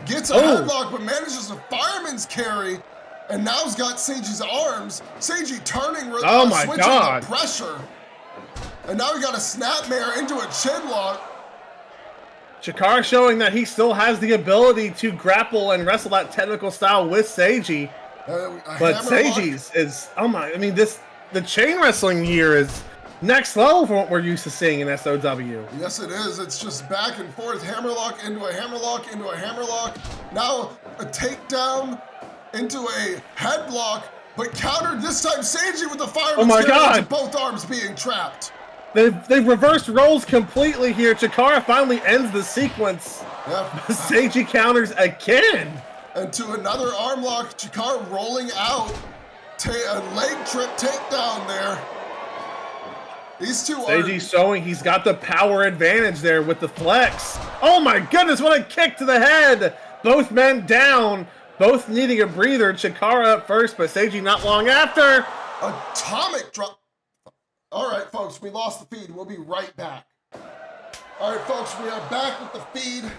gets a headlock, but manages a fireman's carry. And now he's got Seiji's arms. Seiji turning, switching the pressure. And now he got a snapmare into a chin lock. Chikara showing that he still has the ability to grapple and wrestle that technical style with Seiji. But Seiji's is, oh my, I mean, the chain wrestling here is next level from what we're used to seeing in SOW. Yes, it is. It's just back and forth, hammerlock into a hammerlock into a hammerlock. Now a takedown into a headlock, but countered this time Seiji with the fireman's carry with both arms being trapped. They've reversed roles completely here. Chikara finally ends the sequence. Yep. Seiji counters again. And to another arm lock, Chikara rolling out. A leg trip takedown there. These two Seiji showing he's got the power advantage there with the flex. Oh my goodness, what a kick to the head. Both men down. Both needing a breather. Chikara up first, but Seiji not long after. Atomic drop. All right, folks, we lost the feed. We'll be right back. All right, folks, we are back with the feed.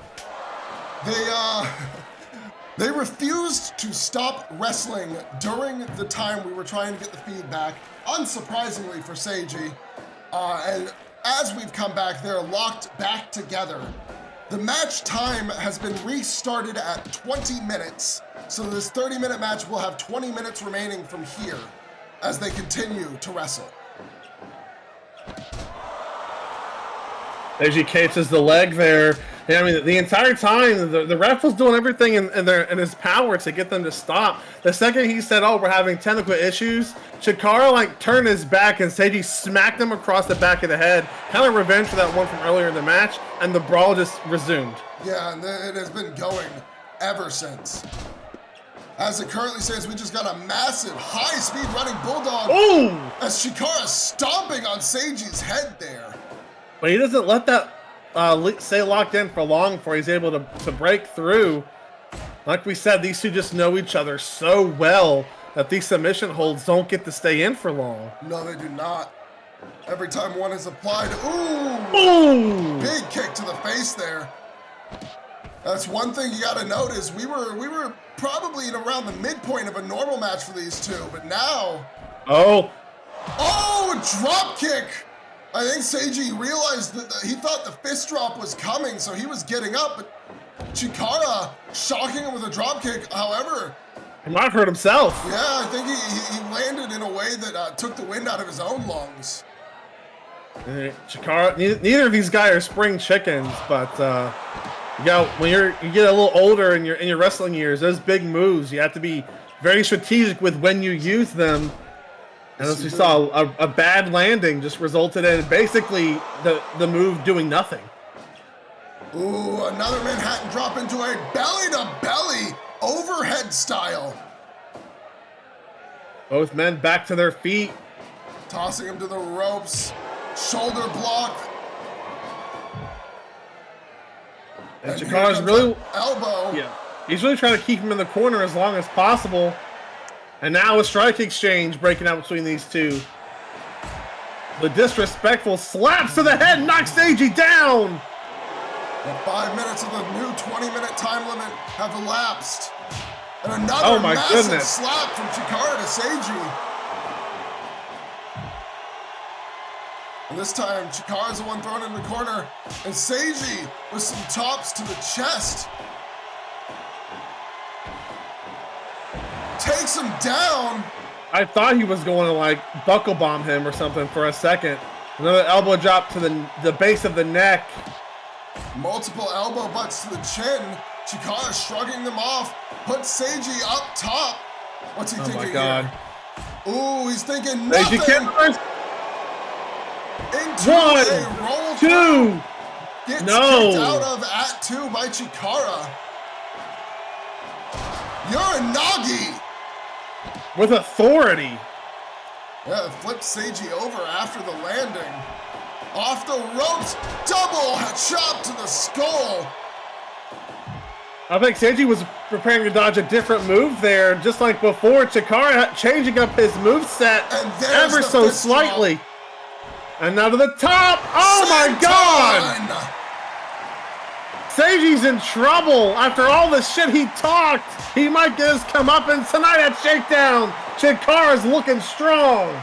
They refused to stop wrestling during the time we were trying to get the feed back, unsurprisingly for Seiji. And as we've come back, they're locked back together. The match time has been restarted at 20 minutes. So this 30-minute match will have 20 minutes remaining from here as they continue to wrestle. Seiji catches the leg there. Yeah, I mean, the entire time, the ref was doing everything in his power to get them to stop. The second he said, oh, we're having technical issues, Chikara, like, turned his back and Seiji smacked him across the back of the head. Kind of revenge for that one from earlier in the match, and the brawl just resumed. Yeah, and it has been going ever since. As it currently stands, we just got a massive, high-speed running bulldog. Ooh! As Chikara stomping on Seiji's head there. But he doesn't let that stay locked in for long before he's able to break through. Like we said, these two just know each other so well that these submission holds don't get to stay in for long. No, they do not. Every time one is applied, ooh! Ooh! Big kick to the face there. That's one thing you got to notice. We were probably in around the midpoint of a normal match for these two, but now... Oh! Oh, drop kick! I think Seiji realized that he thought the fist drop was coming, so he was getting up, but Chikara shocking him with a drop kick. However, he might have hurt himself. Yeah, I think he landed in a way that took the wind out of his own lungs. Chikara, neither of these guys are spring chickens, but when you get a little older in your wrestling years, those big moves, you have to be very strategic with when you use them. And as we saw, a bad landing just resulted in basically the move doing nothing. Ooh, another Manhattan drop into a belly-to-belly overhead style. Both men back to their feet. Tossing him to the ropes. Shoulder block. And Chikara's really... elbow. Yeah. He's really trying to keep him in the corner as long as possible. And now a strike exchange breaking out between these two. The disrespectful slaps to the head knocks Seiji down. The 5 minutes of the new 20-minute time limit have elapsed. And another massive slap from Chikara to Seiji. And this time, Chikara's the one thrown in the corner. And Seiji with some tops to the chest. Takes him down. I thought he was going to like buckle bomb him or something for a second. Another elbow drop to the base of the neck. Multiple elbow butts to the chin. Chikara shrugging them off. Puts Seiji up top. What's he thinking God. Here? Ooh, he's thinking nothing. Seiji into one, a roll two. Gets kicked out of at 2 by Chikara. Uranagi. With authority. Yeah, flips Seiji over after the landing. Off the ropes, double chop to the skull. I think Seiji was preparing to dodge a different move there, just like before. Chikara changing up his moveset ever so slightly. And now to the top. Oh my God! Seiji's in trouble. After all the shit he talked, he might get his comeuppance tonight at Shakedown. Chikara's looking strong.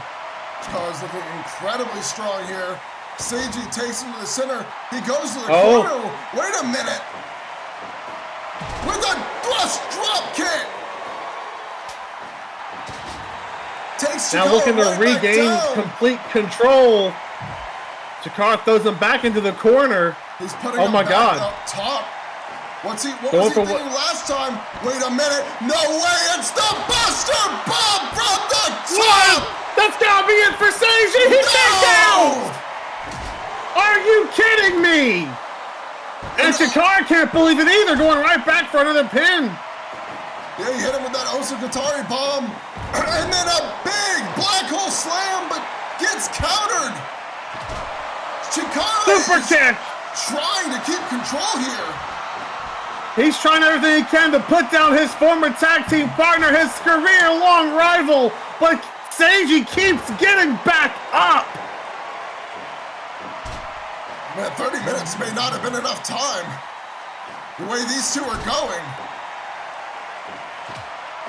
Chikara's looking incredibly strong here. Seiji takes him to the center. He goes to the corner. Wait a minute. With a thrust drop kick. Takes now Chikara looking to regain complete control. Chikara throws him back into the corner. He's putting him back up top. What was he thinking last time? Wait a minute. No way. It's the Buster Bomb from the top. That's gotta be it for Seiji. He kicked out. Are you kidding me? And Chikara can't believe it either, going right back for another pin. Yeah, he hit him with that Osakatari bomb. And then a big black hole slam, but gets countered. Chikara Super kick. Trying to keep control here. He's trying everything he can to put down his former tag team partner, his career-long rival. But Seiji keeps getting back up. Man, 30 minutes may not have been enough time. The way these two are going.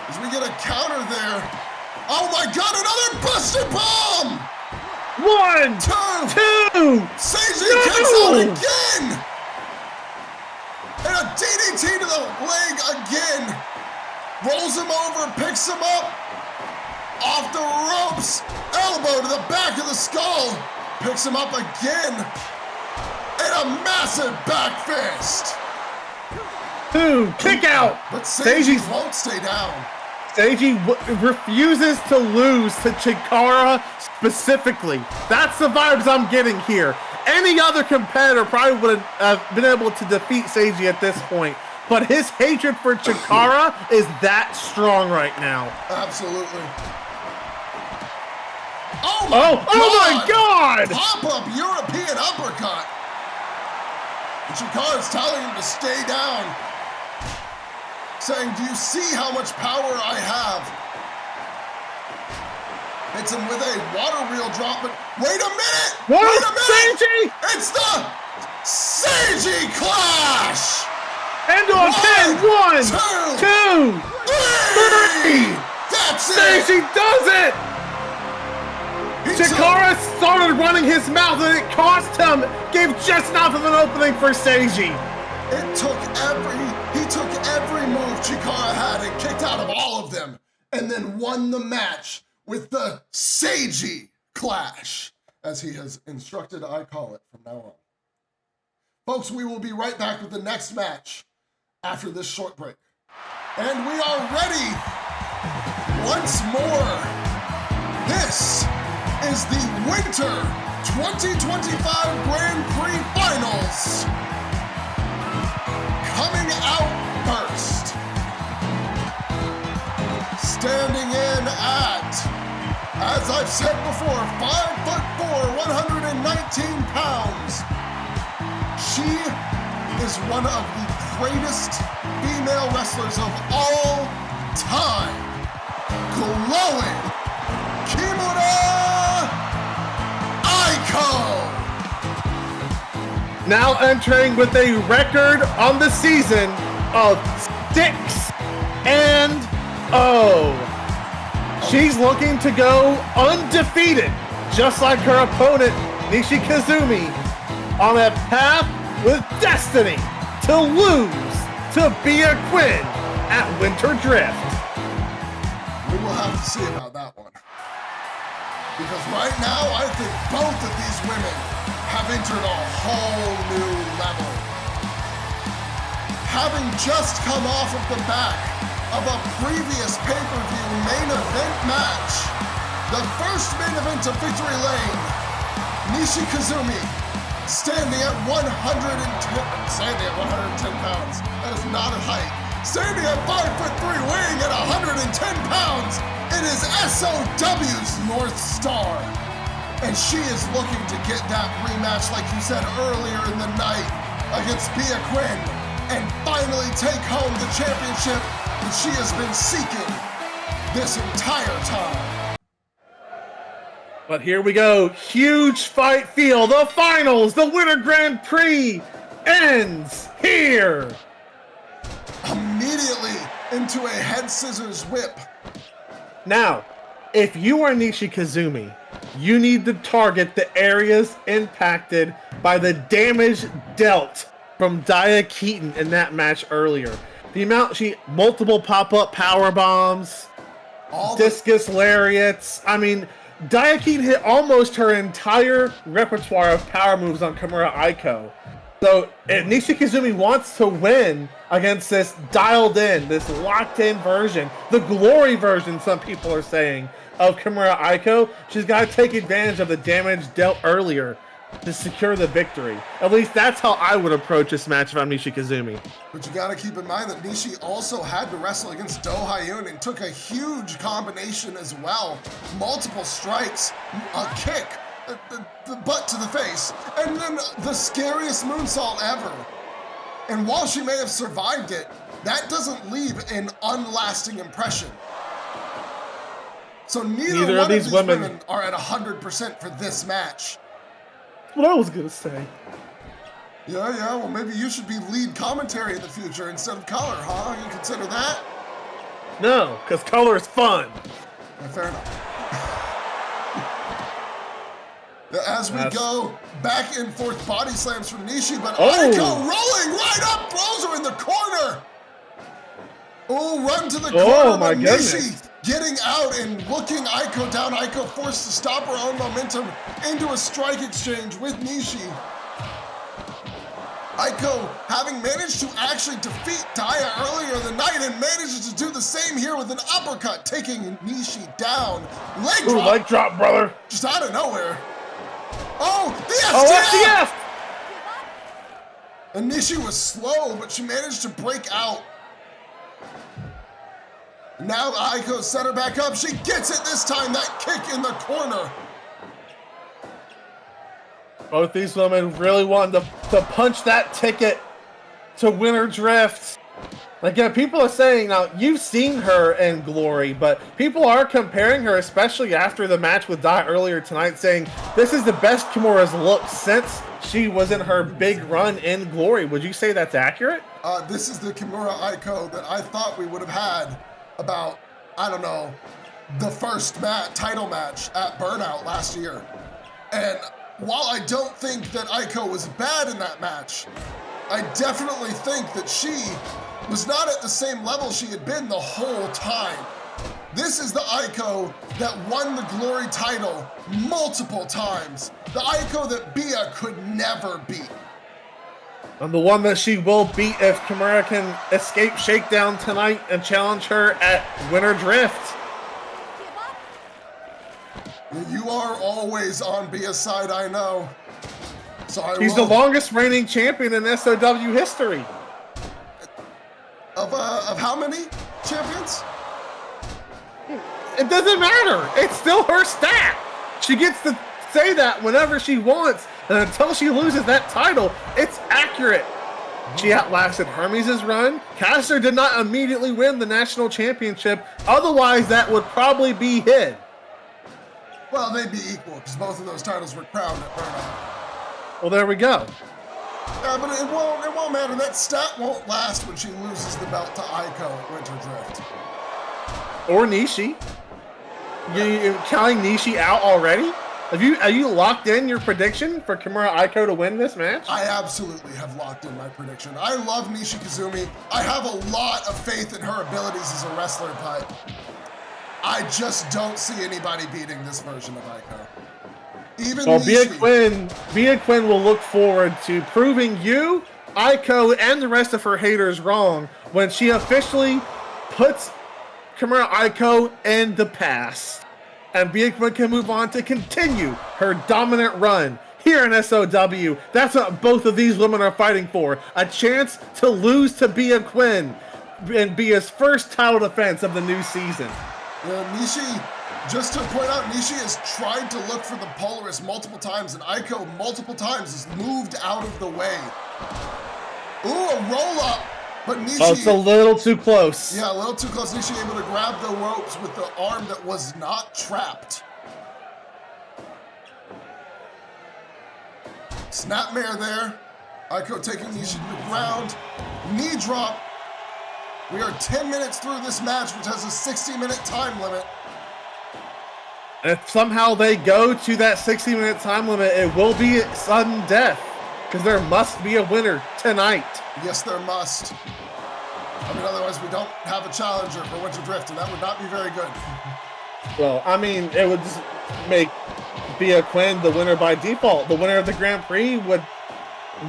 As we get a counter there. Oh my God, another Buster Bomb! 1, 2. Seiji kicks out again! And a DDT to the leg again. Rolls him over, picks him up. Off the ropes. Elbow to the back of the skull. Picks him up again. And a massive back fist. 2, kick out. But Seiji won't stay down. Seiji refuses to lose to Chikara specifically. That's the vibes I'm getting here. Any other competitor probably would have been able to defeat Seiji at this point, but his hatred for Chikara is that strong right now. Absolutely. Oh my God! Pop-up European uppercut. And Chikara's telling him to stay down. Saying, do you see how much power I have? Hits him with a water reel drop, but wait a minute! What? Wait a minute! Seiji! It's the Seiji Clash! Into a pin! 1, 2, 3! That's it! Seiji does it! Chikara started running his mouth and it cost him, gave just enough of an opening for Seiji. He took every move Chikara had and kicked out of all of them, and then won the match with the Seiji Clash, as he has instructed I call it from now on. Folks, we will be right back with the next match after this short break. And we are ready once more. This is the Winter 2025 Grand Prix Finals. Coming out first. Standing in at, as I've said before, 5'4", 119 pounds. She is one of the greatest female wrestlers of all time. Glowing Kimura Aiko. Now entering with a record on the season of 6-0. She's looking to go undefeated, just like her opponent, Nishi Kazumi, on a path with destiny to lose to Bea Quinn at Winter Drift. We will have to see about that one. Because right now, I think both of these women have entered a whole new level. Having just come off of the back of a previous pay-per-view main event match, the first main event of Victory Lane, Nishi Kazumi standing at 110 pounds. That is not a height. Standing at 5'3", weighing at 110 pounds. It is SOW's North Star. And she is looking to get that rematch, like you said earlier in the night, against Bea Quinn and finally take home the championship that she has been seeking this entire time. But here we go, huge fight feel, the finals, the Winter Grand Prix ends here. Immediately into a head scissors whip. Now, if you are Nishi Kazumi, you need to target the areas impacted by the damage dealt from Bea Quinn in that match earlier. The amount multiple pop-up power bombs, discus lariats. I mean, Bea Quinn hit almost her entire repertoire of power moves on Kimura Aiko. So if Nishi Kazumi wants to win against this dialed in, this locked in version, the glory version some people are saying, of Kimura Aiko, she's got to take advantage of the damage dealt earlier to secure the victory. At least that's how I would approach this match if I'm Nishi Kazumi. But you got to keep in mind that Nishi also had to wrestle against Do Hyun and took a huge combination as well. Multiple strikes, a kick, the butt to the face, and then the scariest moonsault ever. And while she may have survived it, that doesn't leave an unlasting impression. So neither one of these women are at 100% for this match. That's what I was gonna say. Yeah, well maybe you should be lead commentary in the future instead of color, huh? You consider that? No, because color is fun. Yeah, fair enough. As we go, back and forth body slams from Nishi, but Aiko rolling right up, throws her in the corner. Oh, run to the corner, oh my Nishi getting out and looking Aiko down. Aiko forced to stop her own momentum into a strike exchange with Nishi. Aiko having managed to actually defeat Daya earlier in the night and manages to do the same here with an uppercut, taking Nishi down. Leg drop. Leg drop, brother. Just out of nowhere. Oh, the STF! Oh, STF! And Nishi was slow, but she managed to break out. Now Aiko set her back up. She gets it this time, that kick in the corner. Both these women really wanted to punch that ticket to Winter Drift. Again, people are saying, now, you've seen her in Glory, but people are comparing her, especially after the match with Dai earlier tonight, saying this is the best Kimura's looked since she was in her big run in Glory. Would you say that's accurate? This is the Kimura Aiko that I thought we would have had about, I don't know, the first title match at Burnout last year. And while I don't think that Aiko was bad in that match, I definitely think that she was not at the same level she had been the whole time. This is the Aiko that won the Glory title multiple times. The Aiko that Bea could never beat. And the one that she will beat if Kimura can escape Shakedown tonight and challenge her at Winter Drift. You are always on Bea's side, I know. So He's the longest reigning champion in SOW history. Of how many champions? It doesn't matter. It's still her stat. She gets to say that whenever she wants, and until she loses that title, it's accurate. She outlasted Hermes' run. Kastor did not immediately win the national championship. Otherwise, that would probably be hid. Well, they'd be equal because both of those titles were crowned at Burnout. Well, there we go. Yeah, but it won't matter. That stat won't last when she loses the belt to Aiko at Winter Drift. Or Nishi. You counting Nishi out already? Are you locked in your prediction for Kimura Aiko to win this match? I absolutely have locked in my prediction. I love Nishi Kazumi. I have a lot of faith in her abilities as a wrestler, but I just don't see anybody beating this version of Aiko. Even Bea Quinn will look forward to proving you, Aiko, and the rest of her haters wrong when she officially puts Kimura Aiko in the past. And Bea Quinn can move on to continue her dominant run here in SOW. That's what both of these women are fighting for. A chance to lose to Bea Quinn in Bea's first title defense of the new season. Nishi, just to point out, Nishi has tried to look for the Polaris multiple times, and Aiko multiple times has moved out of the way. Ooh, a roll-up, but Nishi... Oh, it's a little too close. Yeah, a little too close. Nishi able to grab the ropes with the arm that was not trapped. Snapmare there. Aiko taking Nishi to the ground. Knee drop. We are 10 minutes through this match, which has a 60-minute time limit. And if somehow they go to that 60-minute time limit, it will be sudden death. Because there must be a winner tonight. Yes, there must. I mean, otherwise we don't have a challenger for Winter Drift, and that would not be very good. Well, I mean, it would just make Bea Quinn the winner by default. The winner of the Grand Prix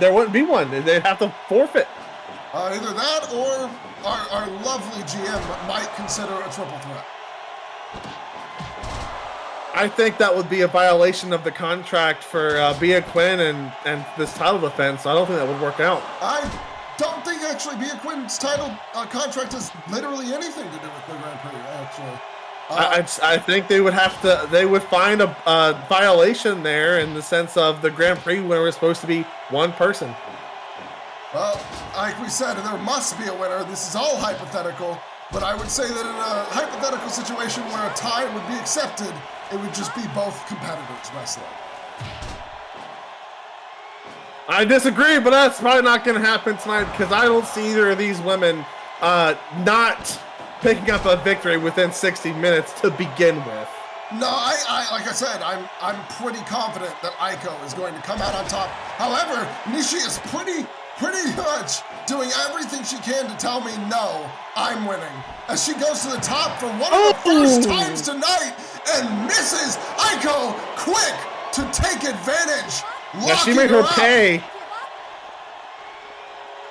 there wouldn't be one. They'd have to forfeit. Either that or our lovely GM might consider a triple threat. I think that would be a violation of the contract for Bea Quinn and this title defense. So I don't think that would work out. I don't think actually Bea Quinn's title contract has literally anything to do with the Grand Prix, actually. I think they would find a violation there in the sense of the Grand Prix winner was supposed to be one person. Well, like we said, there must be a winner. This is all hypothetical. But I would say that in a hypothetical situation where a tie would be accepted, it would just be both competitors wrestling. I disagree, but that's probably not going to happen tonight because I don't see either of these women not picking up a victory within 60 minutes to begin with. No, I like I said, I'm pretty confident that Aiko is going to come out on top. However, Nishi is pretty much doing everything she can to tell me, no, I'm winning. As she goes to the top for one of the first times tonight and misses Aiko quick to take advantage. Yeah, she made her pay.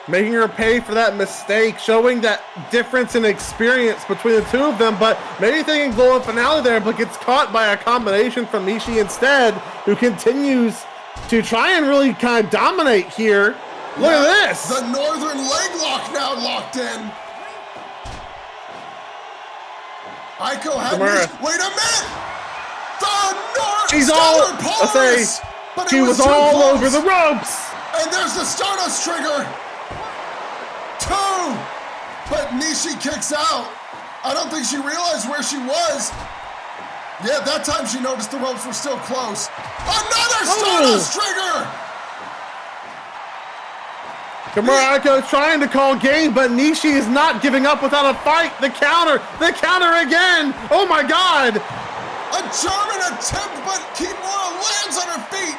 Making her pay for that mistake, showing that difference in experience between the two of them, but maybe thinking glowing finale there, but gets caught by a combination from Nishi instead, who continues to try and really kind of dominate here. Look at this! The northern leg lock now locked in. Aiko had wait a minute! The north She's all, Polaris, she was all over the ropes! And there's the Stardust trigger! 2! But Nishi kicks out. I don't think she realized where she was. Yeah, that time she noticed the ropes were still close. Another Stardust trigger! Chikara Aiko trying to call game, but Nishi is not giving up without a fight. The counter again. Oh my God. A German attempt, but Kimura lands on her feet.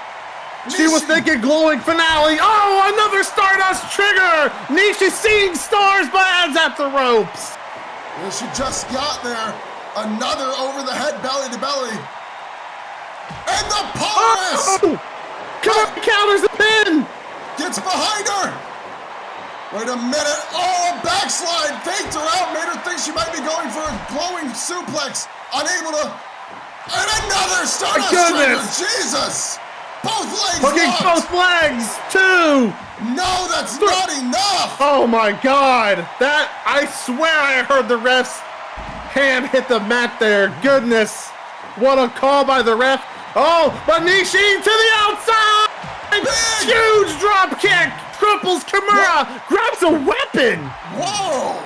She was thinking glowing finale. Oh, another Stardust trigger. Nishi seeing stars, but adds at the ropes. Well, she just got there. Another over the head, belly to belly. And the Polaris. Chikara counters the pin. Gets behind her. Wait a minute. Oh, backslide. Faked her out. Made her think she might be going for a glowing suplex. Unable to. And another Stardust trigger. Jesus. Both legs hooking both legs. 2. No, that's not enough. Oh my God. That, I swear I heard the ref's hand hit the mat there. Goodness. What a call by the ref. Oh, but Nishi to the outside. Big. Huge drop kick. Cripples Kimura. Grabs a weapon. Whoa.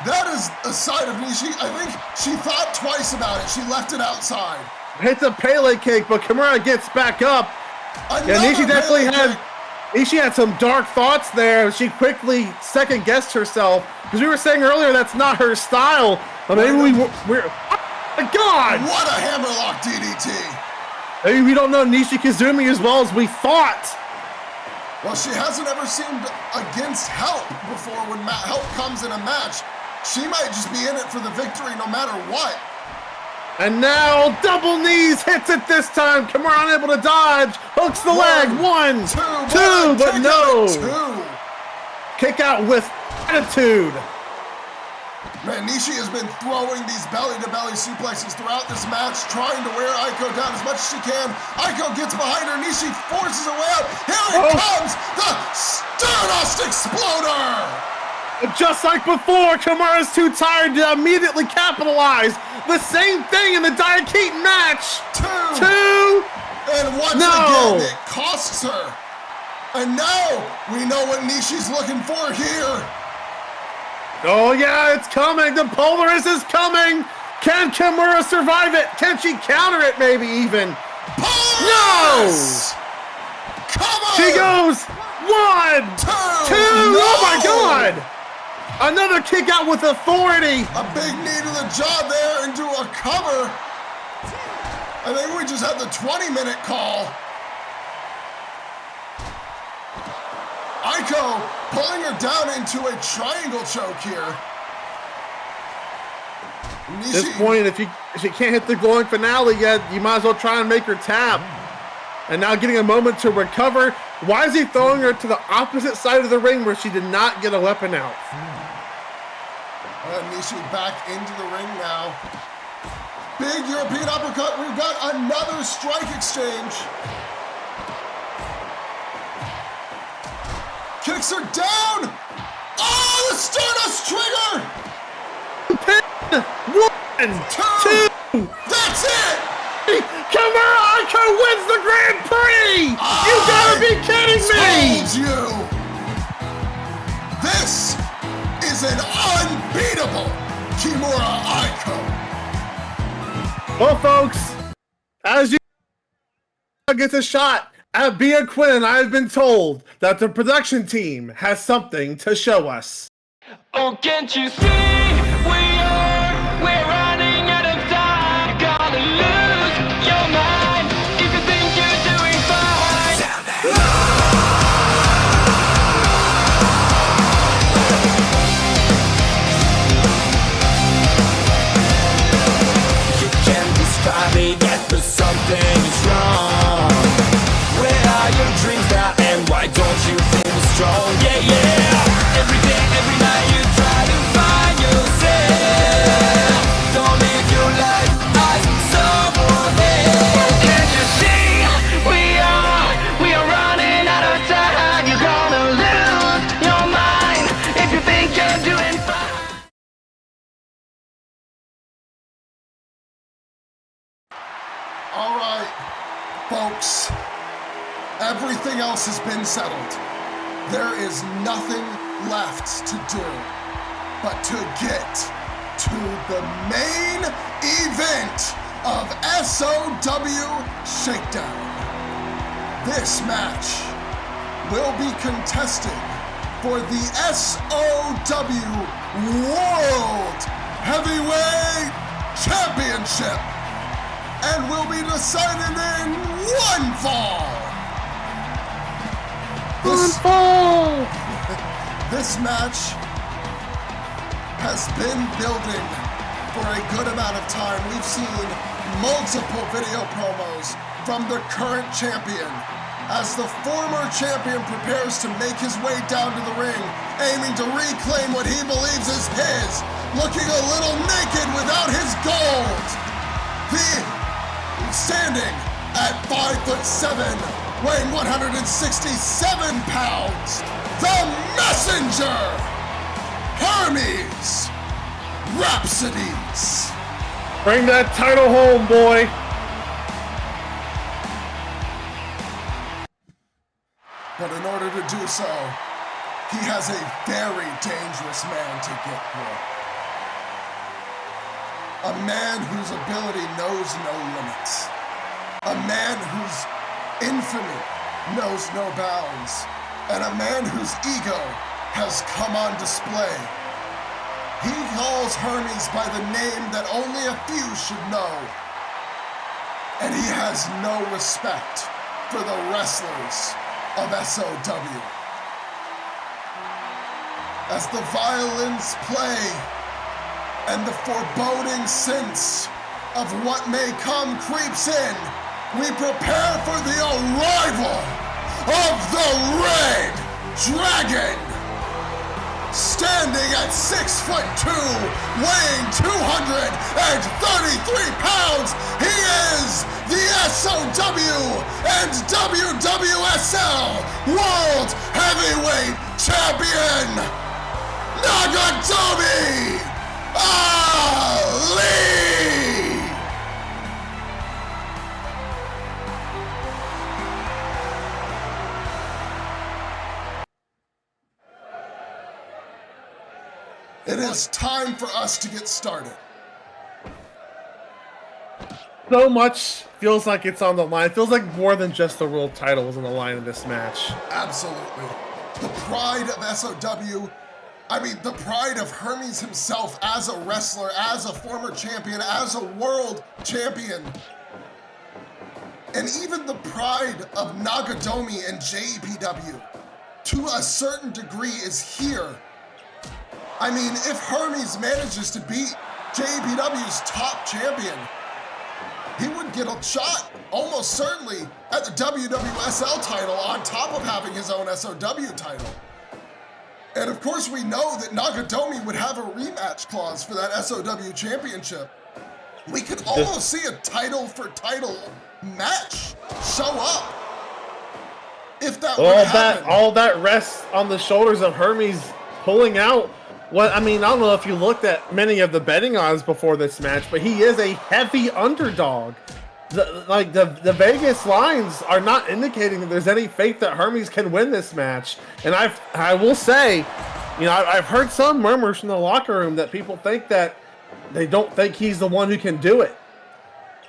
That is a side of Nishi. I think she thought twice about it. She left it outside. Hits a Pele kick, but Kimura gets back up. Another Nishi definitely Pele had. Nishi had some dark thoughts there. She quickly second guessed herself because we were saying earlier that's not her style. But maybe we're. Oh my God! What a hammerlock DDT! Maybe we don't know Nishi Kazumi as well as we thought. Well, she hasn't ever seemed against help before when help comes in a match. She might just be in it for the victory no matter what. And now double knees hits it this time. Kimura unable to dodge. Hooks the leg. 1, 2, but no. 2. Kick out with attitude. Man, Nishi has been throwing these belly-to-belly suplexes throughout this match, trying to wear Aiko down as much as she can. Aiko gets behind her. Nishi forces her way out. Here it comes, the Stardust Exploder! Just like before, Kimura's too tired to immediately capitalize. The same thing in the Daiki match. 2. And once again, it costs her. And now we know what Nishi's looking for here. Oh yeah, it's coming. The Polaris is coming. Can Kimura survive it? Can she counter it maybe even? Polaris! No! Come on! She goes 1, 2. No! Oh my God! Another kick out with authority. A big knee to the jaw there into a cover. I think we just had the 20-minute call. Aiko pulling her down into a triangle choke here. At this point, if she can't hit the glowing finale yet, you might as well try and make her tap. And now getting a moment to recover. Why is he throwing her to the opposite side of the ring where she did not get a weapon out? Nishi back into the ring now. Big European uppercut. We've got another strike exchange. Kicks her down. Oh, the Stardust trigger. 1, 2. That's it. Kimura Aiko wins the Grand Prix. You gotta be kidding me. Told you. This is an unbeatable Well, folks, as you gets a shot at Bea Quinn, I've been told that the production team has something to show us. Oh, can't you see we're running out of time. You're gonna lose your mind if you think you're doing fine. You can't describe it yet, but something is wrong. Where are your dreams now, and why don't you feel strong? Yeah, yeah. Every day, every night you try to find yourself. Don't live your life as someone else. Can't you see we are running out of time? You're gonna lose your mind if you think you're doing fine. All right, folks. Everything else has been settled. There is nothing left to do but to get to the main event of SOW Shakedown. This match will be contested for the SOW World Heavyweight Championship and will be decided in one fall. This match has been building for a good amount of time. We've seen multiple video promos from the current champion as the former champion prepares to make his way down to the ring, aiming to reclaim what he believes is his, looking a little naked without his gold. Standing at 5'7", weighing 167 pounds, the Messenger, Hermes Rhapsodes. Bring that title home, boy. But in order to do so, he has a very dangerous man to get through. A man whose ability knows no limits. A man whose infamy knows no bounds. And a man whose ego has come on display. He calls Hermes by the name that only a few should know. And he has no respect for the wrestlers of SOW. As the violins play and the foreboding sense of what may come creeps in, we prepare for the arrival of the Red Dragon. Standing at 6'2", weighing 233 pounds, he is the SOW and WWSL World Heavyweight Champion, Nagadomi Ali! It is time for us to get started. So much feels like it's on the line. It feels like more than just the world title was on the line in this match. Absolutely. The pride of SOW, the pride of Hermes himself as a wrestler, as a former champion, as a world champion. And even the pride of Nagadomi and JEPW, to a certain degree, is here. If Hermes manages to beat JEPW's top champion, he would get a shot, almost certainly, at the WWSL title on top of having his own SOW title. And of course we know that Nagadomi would have a rematch clause for that SOW championship. We could almost see a title for title match show up. If that would happen. All that rests on the shoulders of Hermes pulling out. Well, I don't know if you looked at many of the betting odds before this match, but he is a heavy underdog. The Vegas lines are not indicating that there's any faith that Hermes can win this match. And I will say, I've heard some murmurs from the locker room that people think that they don't think he's the one who can do it.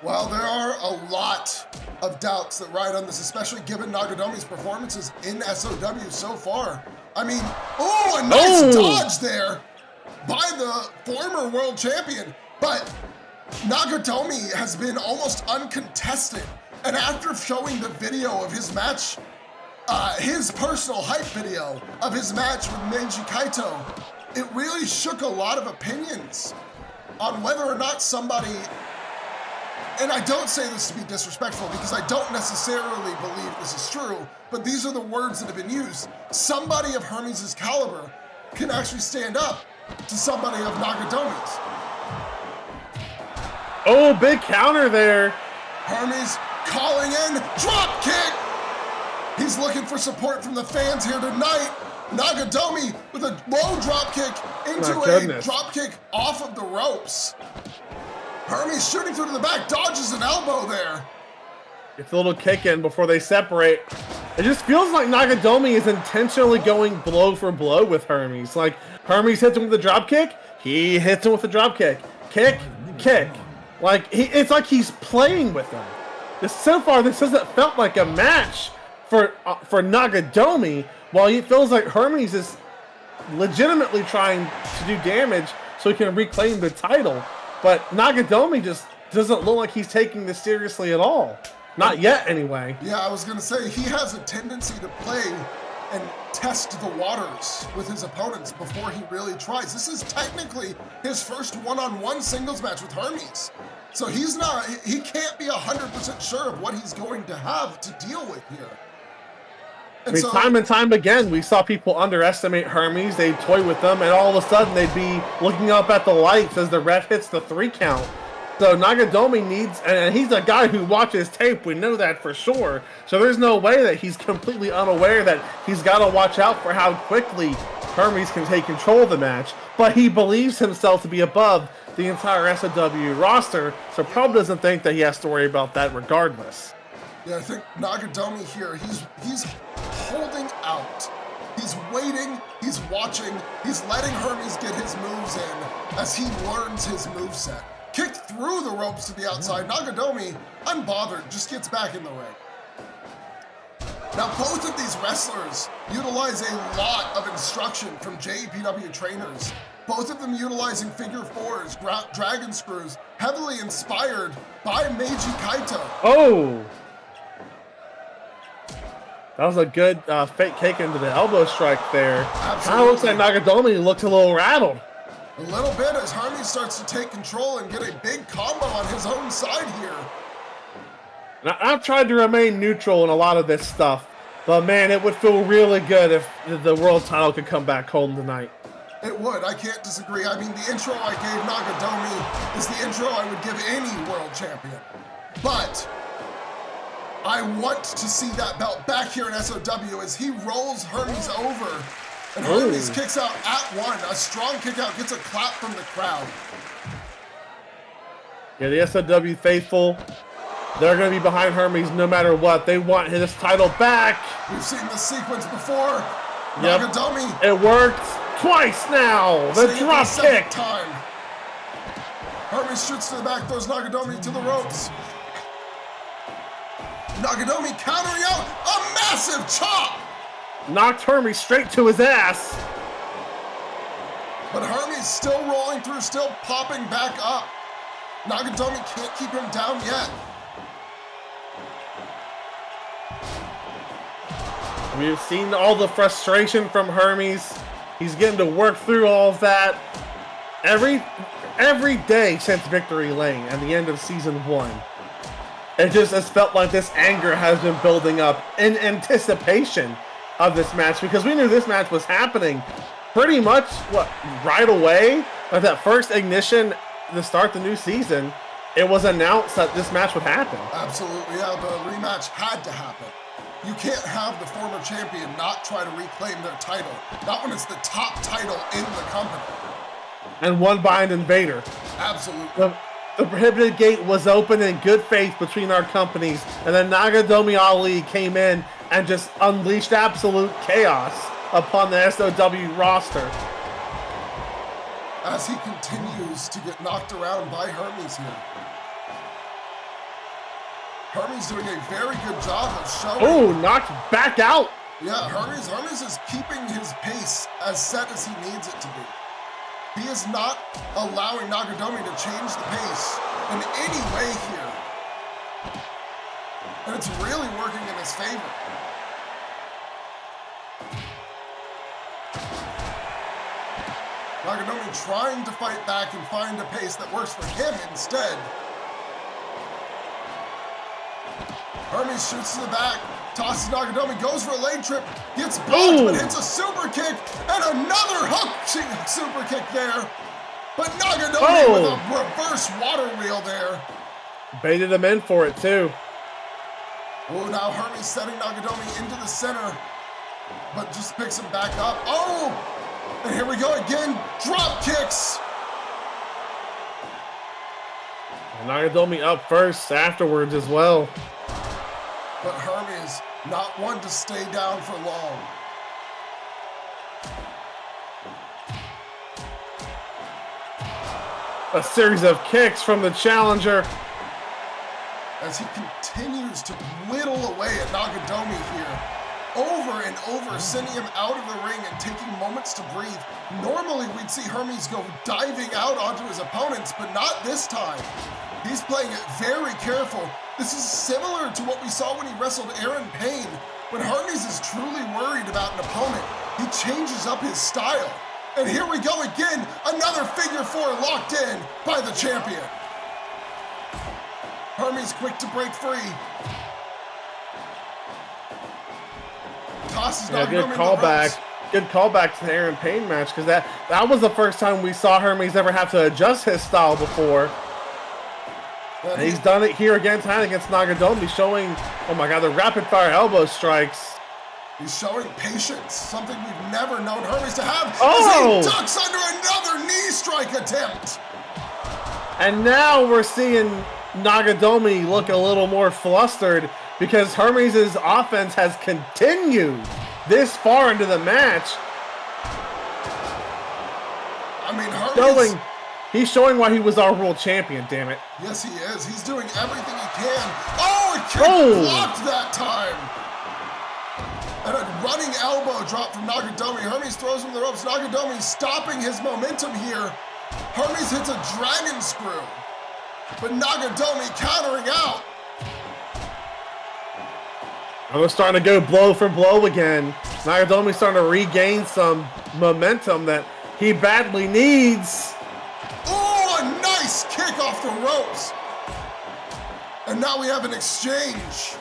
Well, there are a lot of doubts that ride on this, especially given Nagadomi's performances in SOW so far. I mean, oh, a nice dodge there by the former world champion, but Nagadomi has been almost uncontested. And after showing the video of his match, his personal hype video of his match with Meiji Kaito, it really shook a lot of opinions on whether or not somebody, and I don't say this to be disrespectful because I don't necessarily believe this is true, but these are the words that have been used. Somebody of Hermes' caliber can actually stand up to somebody of Nagadomi's. Oh, big counter there. Hermes calling in, drop kick! He's looking for support from the fans here tonight. Nagadomi with a low drop kick into a drop kick off of the ropes. Hermes shooting through to the back, dodges an elbow there. It's a little kick in before they separate. It just feels like Nagadomi is intentionally going blow for blow with Hermes. Like, Hermes hits him with a drop kick, he hits him with a drop kick. Kick, kick. Like, it's like he's playing with him. So far, this hasn't felt like a match for Nagadomi, while it feels like Hermes is legitimately trying to do damage so he can reclaim the title. But Nagadomi just doesn't look like he's taking this seriously at all. Not yet, anyway. Yeah, I was going to say, he has a tendency to play and test the waters with his opponents before he really tries. This is technically his first one-on-one singles match with Hermes. So he can't be 100% sure of what he's going to have to deal with here. I mean, time and time again, we saw people underestimate Hermes. They'd toy with them, and all of a sudden, they'd be looking up at the lights as the ref hits the 3 count. So Nagadomi needs, and he's a guy who watches tape, we know that for sure. So there's no way that he's completely unaware that he's got to watch out for how quickly Hermes can take control of the match. But he believes himself to be above the entire SOW roster, so probably doesn't think that he has to worry about that regardless. Yeah, I think Nagadomi here, he's holding out. He's waiting, he's watching, he's letting Hermes get his moves in as he learns his moveset. Kicked through the ropes to the outside. Nagadomi, unbothered, just gets back in the ring. Now, both of these wrestlers utilize a lot of instruction from JEPW trainers. Both of them utilizing figure fours, dragon screws, heavily inspired by Meiji Kaito. Oh! That was a good fake kick into the elbow strike there. Kind of looks like Nagadomi looks a little rattled. A little bit as Hermes starts to take control and get a big combo on his own side here. Now, I've tried to remain neutral in a lot of this stuff, but man, it would feel really good if the world title could come back home tonight. It would, I can't disagree. I mean, the intro I gave Nagadomi is the intro I would give any world champion. But I want to see that belt back here in SOW as he rolls Hermes over. And Hermes kicks out at one. A strong kick out, gets a clap from the crowd. Yeah, the SOW faithful, they're going to be behind Hermes no matter what. They want his title back. We've seen this sequence before. Yep. Nagadomi. It worked twice now. The drop kick. Time. Hermes shoots to the back, throws Nagadomi to the ropes. Nagadomi countering out a massive chop. Knocked Hermes straight to his ass. But Hermes still rolling through, still popping back up. Nagadomi can't keep him down yet. We've seen all the frustration from Hermes. He's getting to work through all of that. Every day since Victory Lane and the end of season 1, it just has felt like this anger has been building up in anticipation of this match, because we knew this match was happening pretty much right away. Like that first ignition to start the new season, it was announced that this match would happen. Absolutely, yeah, the rematch had to happen. You can't have the former champion not try to reclaim their title, not when it's the top title in the company. And one by an invader. Absolutely. The prohibited gate was open in good faith between our companies, and then Nagadomi Ali came in and just unleashed absolute chaos upon the SOW roster. As he continues to get knocked around by Hermes here. Hermes doing a very good job of showing. Oh, knocked back out. Yeah, Hermes is keeping his pace as set as he needs it to be. He is not allowing Nagadomi to change the pace in any way here. And it's really working in his favor. Nagadomi trying to fight back and find a pace that works for him instead. Hermes shoots to the back, tosses Nagadomi, goes for a leg trip, gets blocked, but hits a super kick, and another hook super kick there. But Nagadomi with a reverse water wheel there. Baited him in for it too. Oh, now Hermes setting Nagadomi into the center, but just picks him back up. Oh, and here we go again, drop kicks. Nagadomi up first afterwards as well. But Hermes, not one to stay down for long. A series of kicks from the challenger. As he continues to whittle away at Nagadomi here. Over and over, sending him out of the ring and taking moments to breathe. Normally, we'd see Hermes go diving out onto his opponents, but not this time. He's playing it very careful. This is similar to what we saw when he wrestled Aaron Payne. When Hermes is truly worried about an opponent, he changes up his style. And here we go again, another figure four locked in by the champion. Hermes quick to break free. Tosses Nagadomi good callback. Good callback to the Aaron Payne match, because that was the first time we saw Hermes ever have to adjust his style before. And he's done it here again tonight against Nagadomi, showing, oh my god, the rapid fire elbow strikes. He's showing patience, something we've never known Hermes to have. Oh! As he ducks under another knee strike attempt. And now we're seeing Nagadomi look a little more flustered because Hermes' offense has continued this far into the match. I mean, Hermes... He's showing why he was our world champion, damn it. Yes, he is. He's doing everything he can. Oh, a kick blocked that time. And a running elbow drop from Nagadomi. Hermes throws him the ropes. Nagadomi stopping his momentum here. Hermes hits a dragon screw. But Nagadomi countering out. And we're starting to go blow for blow again. Nagadomi's starting to regain some momentum that he badly needs. Oh, a nice kick off the ropes. And now we have an exchange.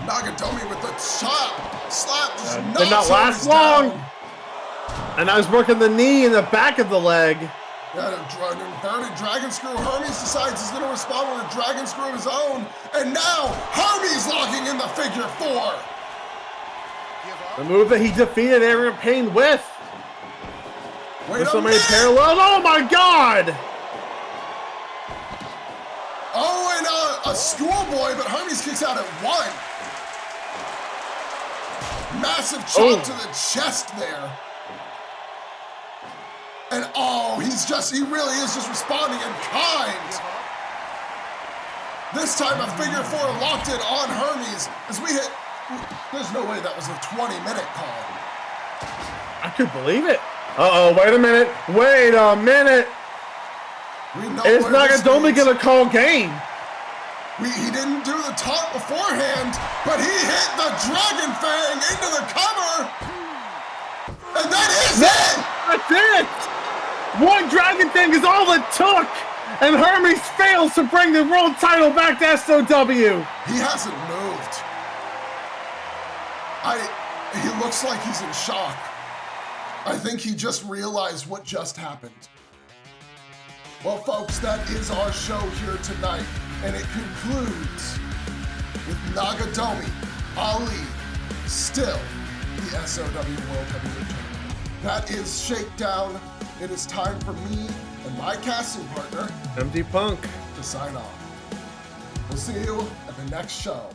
Nagadomi with the slap just did not last long. Down. And I was working the knee in the back of the leg. Yeah, an inverted dragon screw. Hermes decides he's going to respond with a dragon screw of his own. And now Hermes locking in the figure four. The move that he defeated Aaron Payne with. Wait so many parallels. Oh my god! Oh, and a schoolboy, but Hermes kicks out at one. Massive chop to the chest there. And oh, he really is just responding in kind. This time a figure four locked in on Hermes as we hit, there's no way that was a 20-minute call. I could believe it. Uh-oh, wait a minute. Wait a minute. Is Nagadomi gonna call game? He didn't do the taunt beforehand, but he hit the Dragon Fang into the cover. And that is it! That's it! One Dragon Fang is all it took! And Hermes fails to bring the world title back to SOW. He hasn't moved. He looks like he's in shock. I think he just realized what just happened. Well, folks, that is our show here tonight, and it concludes with Nagadomi Ali still the SOW World Heavyweight Championship. That is Shakedown. It is time for me and my casting partner, MD Punk, to sign off. We'll see you at the next show.